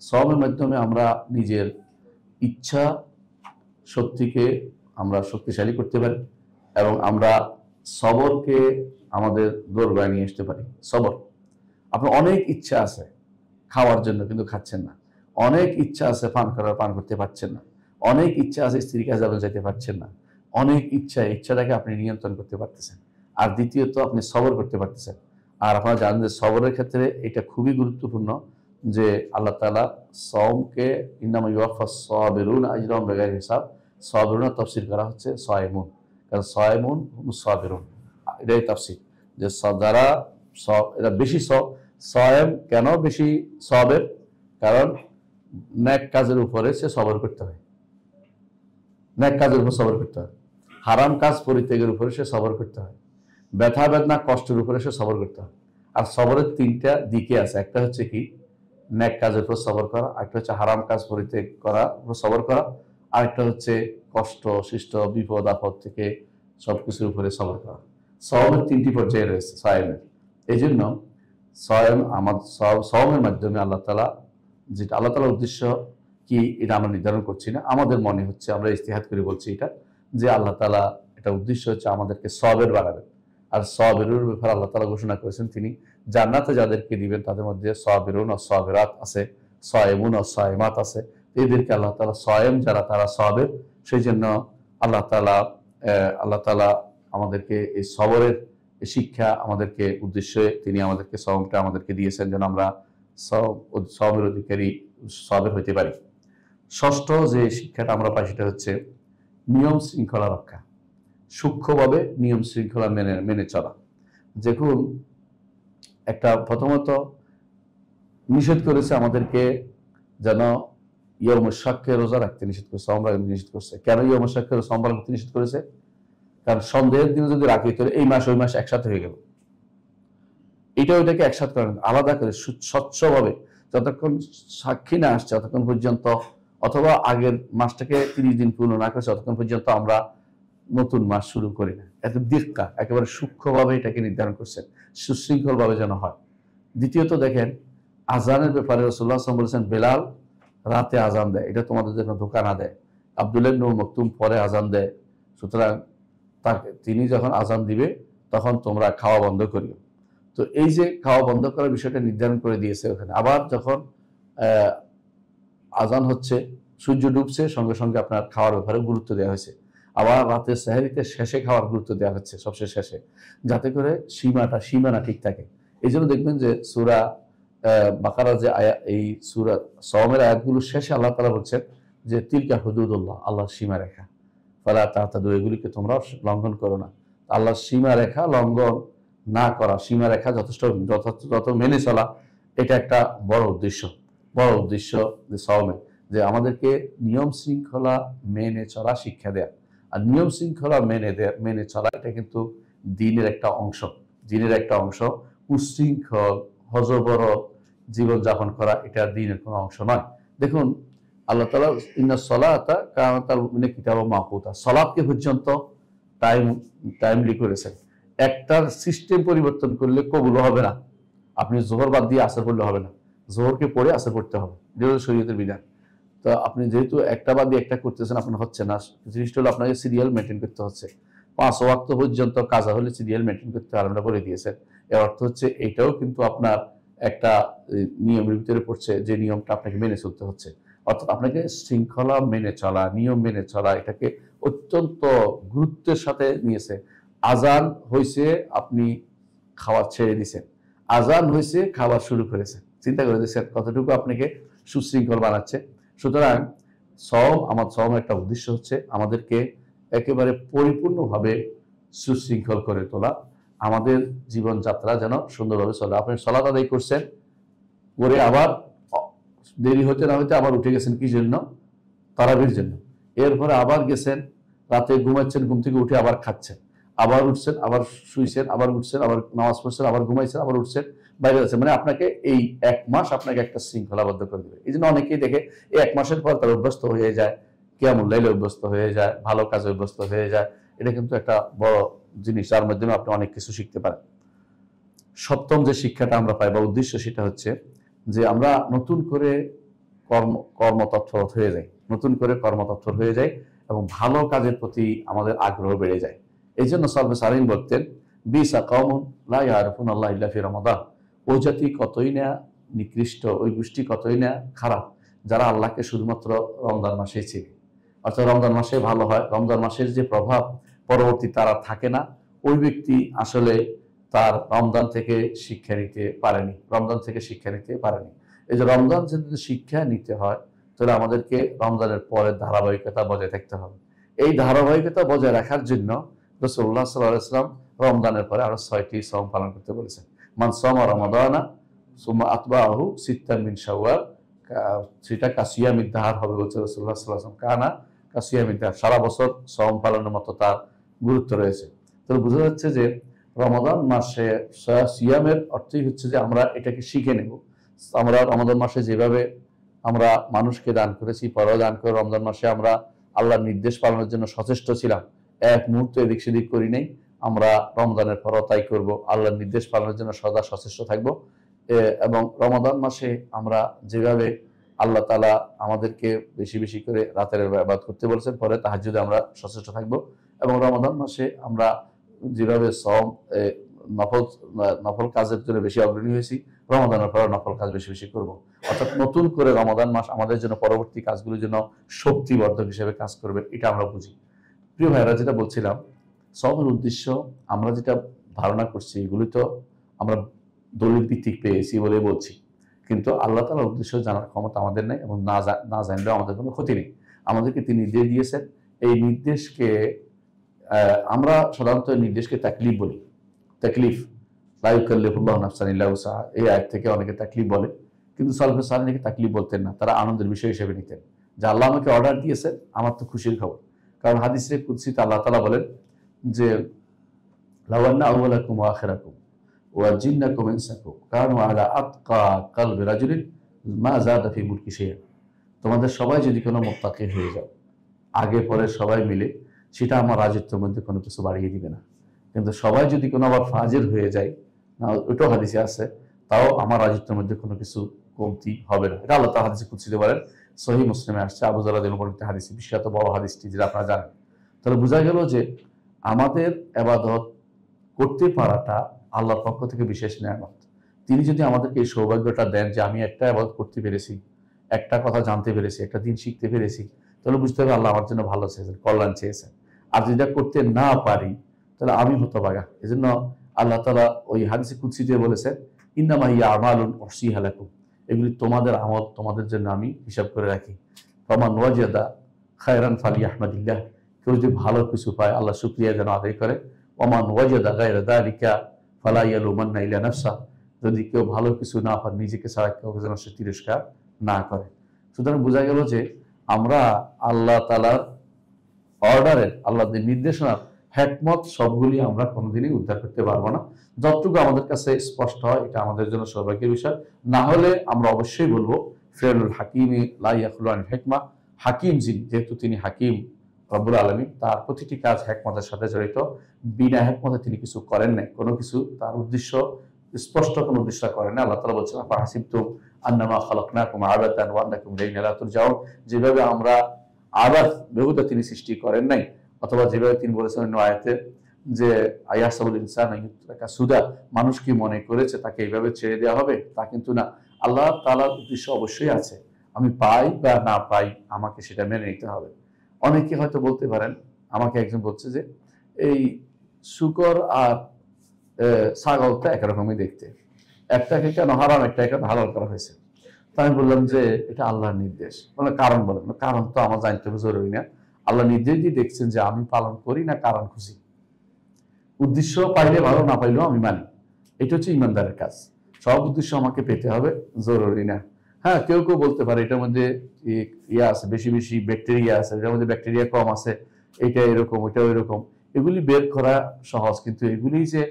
সওমের মাধ্যমে আমরা নিজের ইচ্ছা শক্তিকে আমরা শক্তিশালী করতে পারি এবং আমরা সবরকে আমাদের দরবারে নিয়ে আসতে পারি। সবর, আপনার অনেক ইচ্ছা আছে খাওয়ার জন্য কিন্তু খাচ্ছেন না, অনেক ইচ্ছা আছে পান করার, পান করতে পারছেন না, অনেক ইচ্ছা আছে স্ত্রীর কাছে যাবেন, যেতে পারছেন না, অনেক ইচ্ছাটাকে আপনি নিয়ন্ত্রণ করতে পারতেছেন। আর দ্বিতীয়ত আপনি সবর করতে পারতেছেন। আর আপনারা জানেন যে সবরের ক্ষেত্রে এটা খুবই গুরুত্বপূর্ণ যে আল্লাহ তাআলা সওমকে ইন্নামা ইউওয়াফাস সাবিরুনা আজরাহুম বিগাইরি হিসাব, সাবিরুনা তাফসীর করা হচ্ছে সায়মুন, কারণ সায়মুন হুমুস সাবিরুন, এটাই তাফসীর যে যারা এরা বেশি সায়েম কেন বেশি সবের, কারণ নেক কাজের উপরে সে সবর করতে হয়, নেক কাজের উপর সবর করতে হয়, হারাম কাজ পরিত্যাগের উপরে সে সবর করতে হয়, ব্যথা বেদনা কষ্টের উপরে সে সবর করতে হয়। আর সবরের তিনটা দিকে আছে, একটা হচ্ছে কি নেক কাজের উপর সবর করা, একটা হচ্ছে হারাম কাজ পরিত্যাগ করা সবর করা, আরেকটা হচ্ছে কষ্ট সৃষ্ট বিপদ আপদ থেকে সবকিছুর উপরে সবর করা। সওমের তিনটি পর্যায়ে রয়েছে সায়েমের। এই জন্য সওমের মাধ্যমে আল্লাহ তাআলা, যেটা আল্লাহ তাআলার উদ্দেশ্য কি এটা আমরা নির্ধারণ করছি না, আমাদের মনে হচ্ছে, আমরা ইস্তিহাদ করে বলছি এটা, যে আল্লাহ তাআলা এটা উদ্দেশ্য হচ্ছে আমাদেরকে সবের বাড়াবেন। আর সবেরুর ব্যাপারে আল্লাহ তাআলা ঘোষণা করেছেন তিনি জান্নাতে যাদেরকে দিবেন তাদের মধ্যে সবিরুন ও সবিরাত আছে, সায়েমুন ও সায়েমাত আছে। এদেরকে আল্লাহ তাআলা সায়েম যারা তারা সবের, সেই জন্য আল্লাহ তাআলা আমাদেরকে এই সবরের শিক্ষা আমাদেরকে উদ্দেশ্যে তিনি আমাদেরকে সওমটা আমাদেরকে দিয়েছেন যেন আমরা সবের অধিকারী, সবের হইতে পারি। ষষ্ঠ যে শিক্ষাটা আমরা পাই সেটা হচ্ছে নিয়ম শৃঙ্খলা রক্ষা, সূক্ষ্মভাবে নিয়ম শৃঙ্খলা মেনে চলা। দেখুন একটা প্রথমত নিষেধ করেছে আমাদেরকে যেন ইয়মুশ শাক্কে রোজা রাখতে নিষেধ করেছে, আমরা নিষেধ করছে। কেন ইয়মুশ শাক্কে সোমবার রাখতে নিষেধ করেছে? কারণ সন্দেহের দিনে যদি রাখি তাহলে এই মাস ওই মাস একসাথে হয়ে গেল, এটা ওইটাকে একসাথে করেন আলাদা করে স্বচ্ছভাবে, যতক্ষণ সাক্ষী না আসছে ততক্ষণ পর্যন্ত, অথবা আগের মাসটাকে 30 দিন পূর্ণ না করেছে ততক্ষণ পর্যন্ত আমরা নতুন মাস শুরু করি না। এত দিক্কা একেবারে সূক্ষ্মভাবে এটাকে নির্ধারণ করছেন, সুশৃঙ্খল ভাবে যেন হয়। দ্বিতীয়ত দেখেন আজানের ব্যাপারে রাসূলুল্লাহ সাল্লাল্লাহু আলাইহি ওয়াসাল্লাম বলেছেন বেলাল রাতে আজান দেয়, এটা তোমাদের জন্য ধোঁকা না দেয়। আব্দুল্লাহ ইবনে মাকতুম পরে আজান দেয়, সুতরাং তিনি যখন আজান দিবে তখন তোমরা খাওয়া বন্ধ করিও। তো এই যে খাওয়া বন্ধ করার বিষয়টা নির্ধারণ করে দিয়েছে ওখানে। আবার যখন আজান হচ্ছে, সূর্য ডুবছে, সঙ্গে সঙ্গে আপনার খাওয়ার ব্যাপারে গুরুত্ব দেওয়া হয়েছে। আবার রাতে সেহরিতে শেষে খাওয়ার গুরুত্ব দেওয়া হচ্ছে, সবচেয়ে শেষে, যাতে করে সীমানা ঠিক থাকে। এই জন্য দেখবেন যে সূরা বাকারা যে এই সূরা সওমের আয়াতগুলো শেষে আল্লাহ তাআলা বলছেন যে তিলকা হুদুদুল্লাহ, আল্লাহর সীমা রেখা, ফালা তা'তাদু, এগুলিকে তোমরা লঙ্ঘন করো না। আল্লাহর সীমা রেখা লঙ্ঘন না করা, সীমা রেখা যত মেনে চলা, এটা একটা বড় উদ্দেশ্য যে সওমে, যে আমাদেরকে নিয়ম শৃঙ্খলা মেনে চলা শিক্ষা দেয়া। আর নিয়ম শৃঙ্খলা মেনে চলা এটা কিন্তু দ্বীনের একটা অংশ। উশৃঙ্খল হযবরল জীবনযাপন করা এটা দ্বীনের কোনো অংশ নয়। দেখুন আল্লাহ তাআলা ইন্নাস সালাতা কানাত আলাল মুমিনিনা কিতাবাম মাওকুতা, সালাতকে পর্যন্ত টাইমলি করেছেন। একটার সিস্টেম পরিবর্তন করলে কবুল হবে না। আপনি যোহর বাদ দিয়ে আসর পড়লে হবে না, যোহরকে পড়ে আসর পড়তে হবে, যেটা শরীয়তের বিধান। তো আপনি যেহেতু একটা বাদে একটা করতেছেন, আপনার হচ্ছে না, জিনিসটা হলো আপনাকে সিরিয়াল মেনটেন করতে হচ্ছে। 5 ওয়াক্ত পর্যন্ত কাজা হলে সিরিয়াল মেনটেন করতে আরম্ভ করে দিয়েছেন। এর অর্থ হচ্ছে এটাও কিন্তু আপনার একটা নিয়মের ভিতরে পড়ছে, যে নিয়মটা আপনাকে মেনে চলতে হচ্ছে। অর্থাৎ আপনাকে শৃঙ্খলা মেনে চলা, নিয়ম মেনে চলা, এটাকে অত্যন্ত গুরুত্বের সাথে নিয়েছে। আজান হয়েছে, আপনি খাবার ছেড়ে দিছেন, আজান হয়েছে, খাবার শুরু করেছেন। চিন্তা করে দিচ্ছেন কতটুকু আপনাকে সুশৃঙ্খল বানাচ্ছে। সুতরাং সওমের একটা উদ্দেশ্য হচ্ছে আমাদেরকে একেবারে পরিপূর্ণভাবে সুশৃঙ্খল করে তোলা, আমাদের জীবনযাত্রা যেন সুন্দরভাবে চলে। আপনি সালাত আদায় করছেন, করে আবার দেরি হতে না হতে আবার উঠে গেছেন কি জন্য? তারাবির জন্য। এরপরে আবার গেছেন, রাতে ঘুমাচ্ছেন, ঘুম থেকে উঠে আবার খাচ্ছেন, আবার উঠছেন, আবার শুইছেন, আবার উঠছেন, আবার নামাজ পড়ছেন, আবার ঘুমাইছেন, আবার উঠছেন, বাইরে যাচ্ছেন। মানে আপনাকে এই 1 মাস আপনাকে একটা শৃঙ্খলাবদ্ধ করে দেবে। এই জন্য অনেকেই দেখে এই 1 মাসের পর তার অভ্যস্ত হয়ে যায়, কিয়ামুল লাইলে অভ্যস্ত হয়ে যায়, ভালো কাজে অভ্যস্ত হয়ে যায়। এটা কিন্তু একটা বড় জিনিস, যার মাধ্যমে আপনি অনেক কিছু শিখতে পারেন। সপ্তম যে শিক্ষাটা আমরা পাই বা উদ্দেশ্য, সেটা হচ্ছে যে আমরা নতুন করে কর্মতৎপর হয়ে যাই, নতুন করে কর্মতৎপর হয়ে যাই এবং ভালো কাজের প্রতি আমাদের আগ্রহ বেড়ে যায়। এই জন্য সালফে সালিহিন বলতেন, বিসা কওমুন লা ইয়ারিফুনাল্লাহ ইল্লা ফি রমাদান। ওই জাতি কতই না নিকৃষ্ট, ওই গোষ্ঠী কতই না খারাপ, যারা আল্লাহকে শুধুমাত্র রমজান মাসেই চিনে। অর্থাৎ রমজান মাসে ভালো হয়, রমজান মাসের যে প্রভাব পরবর্তী তারা থাকে না, ওই ব্যক্তি আসলে তার রমজান থেকে শিক্ষা নিতে পারেনি, রমজান থেকে শিক্ষা নিতে পারেনি। এই যে রমজান যদি শিক্ষা নিতে হয়, তাহলে আমাদেরকে রমজানের পরে ধারাবাহিকতা বজায় থাকতে হবে। এই ধারাবাহিকতা বজায় রাখার জন্য রাসূলুল্লাহ সাল্লাল্লাহু আলাইহি ওয়াসাল্লাম রমজানের পরে আরো 6টি সওম পালন করতে বলেছেন। মান সামা রমাদানা সুম্মা আতবাহু সিত্তান মিন শাওয়াল, সেটা কাসিয়ামিদ দাহর হবে বলছে রাসূলুল্লাহ সাল্লাল্লাহু আলাইহি ওয়াসাল্লাম। কানা কাসিয়ামিদ দাহর, সারা বছর সওম পালনের মতো তার গুরুত্ব রয়েছে। তো বোঝা যাচ্ছে যে রমাদান মাসে সিয়ামের অর্থই হচ্ছে যে আমরা এটাকে শিখে নেব। আমরা রমাদান মাসে যেভাবে আমরা মানুষকে দান করেছি, পরও দান করে রমজান মাসে আমরা আল্লাহর নির্দেশ পালনের জন্য সচেষ্ট ছিলাম, এক মুহূর্ত এদিক সেদিক করি নাই, আমরা রমজানের পরও তাই করব, আল্লাহর নির্দেশ পালনের জন্য সদা সচেষ্ট থাকব। এবং রমাদান মাসে আমরা যেভাবে আল্লাহ তাআলা আমাদেরকে বেশি বেশি করে রাতের ইবাদত করতে বলেছেন, পরে তাহাজ্জুদে আমরা সচেষ্ট থাকব। এবং রমাদান মাসে আমরা যেভাবে নফল কাজের জন্য বেশি অগ্রণী হয়েছি, রমাদানের পর নফল কাজ বেশি বেশি করব। অর্থাৎ নতুন করে রমাদান মাস আমাদের জন্য পরবর্তী কাজগুলোর জন্য শক্তিবর্ধক হিসেবে কাজ করবে, এটা আমরা বুঝি। প্রিয় ভাইরা, যেটা বলছিলাম, সওমের উদ্দেশ্য আমরা যেটা ধারণা করছি, এগুলি তো আমরা দলিল ভিত্তিক পেয়েছি বলে বলছি, কিন্তু আল্লাহ তাআলার উদ্দেশ্য জানার ক্ষমতা আমাদের নেই, এবং না জানলেও আমাদের কোনো ক্ষতি নেই। আমাদেরকে তিনি নির্দেশ দিয়েছেন, এই নির্দেশকে আমরা সাধারণত নির্দেশকে তাকলিফ বলি। তাকলিফ, লা ইউকাল্লিফুল্লাহু নাফসান ইল্লা উসআহা, এই আয়াত থেকে অনেকে তাকলিফ বলে, কিন্তু সালফে সালেহিন তাকলিফ বলতেন না, তারা আনন্দের বিষয় হিসেবে নিতেন, যে আল্লাহ আমাকে অর্ডার দিয়েছেন, আমার তো খুশির খবর। কারণ হাদিসে কুদসিতে আল্লাহ তাআলা বলেন যে লাউ আন্না আউওয়ালাকুম ওয়া আখিরাকুম ওয়া জিন্নাকুম ইনসাকুম কানু আলা আতকা কলবি রাজুলিন মা যাদা ফি মুলকি শাইআন। তোমাদের সবাই যদি কোনো মুত্তাকি হয়ে যাও, আগে পরে সবাই মিলে, সেটা আমার রাজত্বের মধ্যে কোনো কিছু বাড়িয়ে দিবে না। কিন্তু সবাই যদি কোনো আবার ফাজিল হয়ে যায়, না ওইটাও হাদিসে আছে, তাও আমার রাজত্বের মধ্যে কোনো কিছু কমতি হবে না। এটা আল্লাহ তাআলা হাদিসে কুদসিতে বলেন, সহিহ মুসলিমে আসছে, আবু যর রাদিয়াল্লাহু আনহু বর্ণিত হাদিস, বিখ্যাত বড় হাদিসটি, যেটা আপনারা জানেন। তাহলে বোঝা গেল যে আমাদের ইবাদত করতে পারাটা আল্লাহর পক্ষ থেকে বিশেষ নিয়ামত। তিনি যদি আমাদেরকে এই সৌভাগ্যটা দেন যে আমি একটা ইবাদত করতে পেরেছি, একটা কথা জানতে পেরেছি, একটা দিন শিখতে পেরেছি, তাহলে বুঝতে হবে আল্লাহ আমার জন্য ভালো চেয়েছেন, কল্যাণ চেয়েছেন। আর যেটা করতে না পারি, তাহলে আমি হতভাগা। এজন্য আল্লাহ তাআলা ওই হাদিসে কুদসিতে বলেছেন, ইন্নামা হিয়া আমালুন উহসিহা লাকুম, এগুলি তোমাদের আমল, তোমাদের জন্য আমি হিসাব করে রাখি। ফামান ওয়াজাদা খায়রান ফালিয়াহমাদিল্লাহ, কেউ যদি ভালো কিছু পায় আল্লাহ শুকরিয়া যেন আদায় করে। ওমান ওয়াজাদা গায়রা যালিকা ফালা ইয়ালুমান্না ইল্লা নাফসা, যদি কেউ ভালো কিছু না পায়, নিজেকে ছাড়া কাউকে যেন সে তিরস্কার না করে। সুতরাং বোঝা গেল যে আমরা আল্লাহ তাআলার অর্ডারের, আল্লাহর নির্দেশনার হিকমত সবগুলি আমরা কোনোদিনই উদ্ধার করতে পারবো না। যতটুকু আমাদের কাছে স্পষ্ট হয়, এটা আমাদের জন্য সৌভাগ্যের বিষয়। না হলে আমরা অবশ্যই বলবো ফিরআউল হাকিমি লা ইয়াখলু আন হিকমা, হাকিম যিনি, যেহেতু তিনি হাকিম রব্বুল আলামিন, তার প্রতিটি কাজ হিকমতের সাথে জড়িত। বিনা হিকমতে তিনি কিছু করেন নাই, কোনো কিছু তার উদ্দেশ্য স্পষ্ট কোনো উদ্দেশ্য করেন না। আল্লাহ তাআলা বলছেন, আফাহাসিবতুম আন্নামা খালাকনাকুম আবাতান ওয়া আন্নাকুম ইলাইনা লা তুরজাউন, যেভাবে আমরা আবাদ বেহুদা তিনি সৃষ্টি করেন নাই, অথবা যেভাবে তিনি বলেছেন অন্য আয়াতে যে আয়াসাবুল ইনসান আইয়ুতরাকা সুদা, মানুষ কি মনে করেছে তাকে এইভাবে ছেড়ে দেওয়া হবে, তা কিন্তু না। আল্লাহ তাআলার উদ্দেশ্য অবশ্যই আছে, আমি পাই বা না পাই আমাকে সেটা মেনে নিতে হবে। অনেকে হয়তো বলতে পারেন, আমাকে একজন বলছে যে এই শূকর আর ছাগল তো একরকমই দেখতে, একটাকে কেন হারাম একটাকে কেন হালাল করা হয়েছে? তো আমি বললাম যে এটা আল্লাহর নির্দেশ। বলে কারণ বলেন। কারণ তো আমার জানতে হবে জরুরি না, আল্লাহ নির্দেশ দিয়ে দেখছেন যে আমি পালন করি না কারণ খুশি, উদ্দেশ্য পাইলে ভালো, না পাইলেও আমি মানি। এটা হচ্ছে ইমানদারের কাজ। সব উদ্দেশ্য আমাকে পেতে হবে জরুরি না। হ্যাঁ, কেউ কেউ বলতে পারে এটার মধ্যে ইয়ে আছে, বেশি বেশি ব্যাকটেরিয়া আছে, এটার মধ্যে ব্যাকটেরিয়া কম আছে, এটা এরকম ওইটাও এরকম, এগুলি বের করা সহজ, কিন্তু এগুলি যে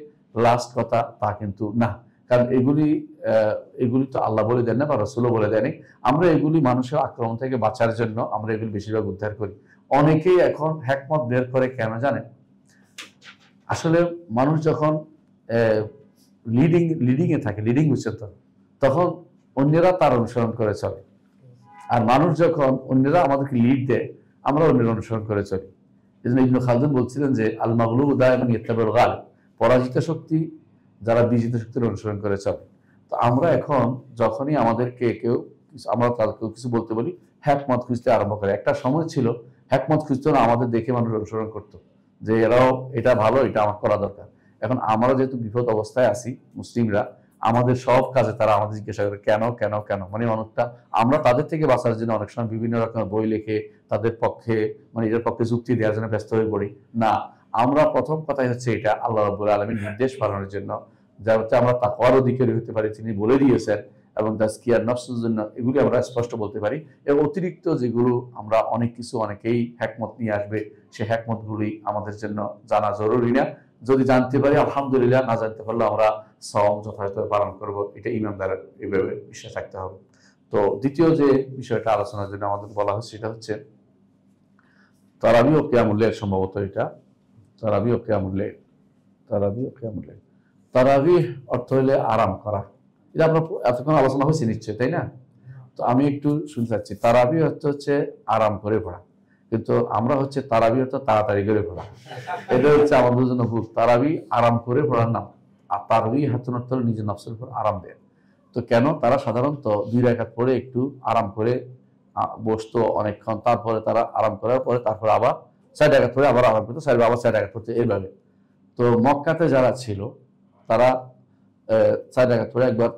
লাস্ট কথা তা কিন্তু না। কারণ এগুলি তো আল্লাহ বলে দেন না বা রসুলও বলে দেয়নি। আমরা এগুলি মানুষের আক্রমণ থেকে বাঁচার জন্য আমরা এগুলি বেশিরভাগ উদ্ধার করি। অনেকেই এখন হ্যাকমত বের করে কেন জানেন? আসলে মানুষ যখন লিডিং এ থাকে, লিডিং বুঝছেন তো, তখন অন্যরা তার অনুসরণ করে চলে। আর মানুষ যখন অন্যরা আমাদেরকে লিড দেয়, আমরা অন্যের অনুসরণ করে চলি। এই জন্য ইবনে খালদুন বলছিলেন যে আল মাগলুব দায়মান ইয়াত্তাবিউল গালিব, পরাজিত শক্তি যারা বিজিত শক্তির অনুসরণ করে চলে। তো আমরা এখন যখনই আমাদেরকে আমরা তাদেরকে কিছু বলতে বলি, হ্যাকমত খুঁজতে আরম্ভ করে। একটা সময় ছিল হ্যাকমত খুঁজতে না, আমাদের দেখে মানুষ অনুসরণ করতো যে এরাও এটা ভালো, এটা আমার করা দরকার। এখন আমরা যেহেতু বিপদ অবস্থায় আছি মুসলিমরা, আমাদের সব কাজে তারা আমাদের জিজ্ঞাসা করে কেন কেন কেন, মানে অনেকটা আমরা তাদের থেকে বাঁচার জন্য অনেক সময় বিভিন্ন রকমের বই লিখে তাদের পক্ষে, মানে এটার পক্ষে যুক্তি দেওয়ার জন্য ব্যস্ত হয়ে পড়ি। না, আমরা প্রথম কথাই হচ্ছে এটা আল্লাহ রাব্বুল আলামিন নির্দেশ পালনের জন্য, যাতে আমরা তাকওয়ার অধিকারী হতে পারি, তিনি বলে দিয়েছেন, এবং তাজকিয়ার নফসের জন্য এগুলি আমরা স্পষ্ট বলতে পারি। এবং অতিরিক্ত যেগুলো আমরা অনেক কিছু অনেকেই হ্যাকমত নিয়ে আসবে, সেই হ্যাকমতগুলি আমাদের জন্য জানা জরুরি না। যদি জানতে পারি আলহামদুলিল্লাহ, না জানতে পারলে আমরা সওম যথাযথভাবে পালন করব, এটা ইমানদারের এইভাবে বিশ্বাস রাখতে হবে। তো দ্বিতীয় যে বিষয়টা আলোচনার জন্য আমাদের বলা হচ্ছে সেটা হচ্ছে তারাবি ও কিয়ামুল লাইল। সম্ভবত এটা তারাবি ও কিয়ামুল লাইল, তারাবি ও কিয়ামুল লাইল। তারাবি অর্থ হলে আরাম করা, এটা আমরা এতক্ষণ আলোচনা হয়েছে নিশ্চয়, তাই না? তো আমি একটু শুনতে চাচ্ছি, তারাবি অর্থ হচ্ছে আরাম করে পড়া, কিন্তু আমরা হচ্ছে তারাবি অর্থ তাড়াতাড়ি করে পড়া। এটা হচ্ছে আমাদের জন্য ভুল। তারাবি আরাম করে পড়ার নাম, আর তারাবি হাতুন অর্থ হলো নিজের নফসের উপর আরাম দেয়। তো কেন তারা সাধারণত 2 রাকাত পড়ে একটু আরাম করে বসতো অনেকক্ষণ, তারপরে তারা আরাম করার পরে তারপরে আবার 4 রাকাত পড়ে আবার আরাম করতো, আবার 4 রাকাত পড়তো, এইভাবে। তো মক্কাতে যারা ছিল তারা 4 রাকাত পড়ে একবার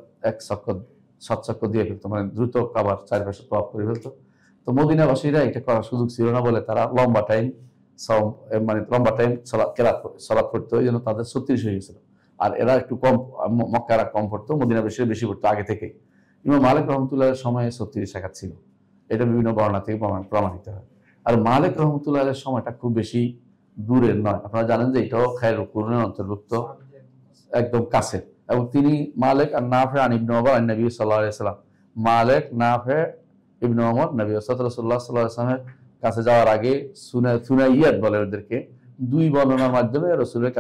7 চক্কর দিয়ে ফেলতো, মানে দ্রুত আবার 4 পাশে তওয়াফ করে ফেলতো। তো মদিনাবাসীরা এটা করার সুযোগ ছিল না বলে তারা লম্বা টাইম সালাত পড়তো, এই জন্য তাদের 36 হয়ে গেছিল। আর এরা একটু কম, মক্কারা কম পড়তো, মদিনাবাসীরা বেশি পড়তো আগে থেকে। ইমাম মালিক রহমতুল্লাহের সময়ে 36 রাকাত ছিল, এটা বিভিন্ন বর্ণনা থেকে প্রমাণিত হয়। আর মালিক রহমতুল্লাহের সময়টা খুব বেশি দূরের নয়, আপনারা জানেন যে এটাও খায়রুল কুরুনের অন্তর্ভুক্ত, একদম কাছে। এবং তিনি মালিক আর নাফে আন ইবনে ওমর আন নবী সাল্লাল্লাহু আলাইহি ওয়াসাল্লাম, মালিক নাফে ইবনে ওমর নবী রাসূলুল্লাহ সাল্লাল্লাহু আলাইহি ওয়াসাল্লামের কাছে যাওয়ার আগে সুনাইয়াত বলে ওদেরকে, 2 বর্ণনার মাধ্যমে রসুলের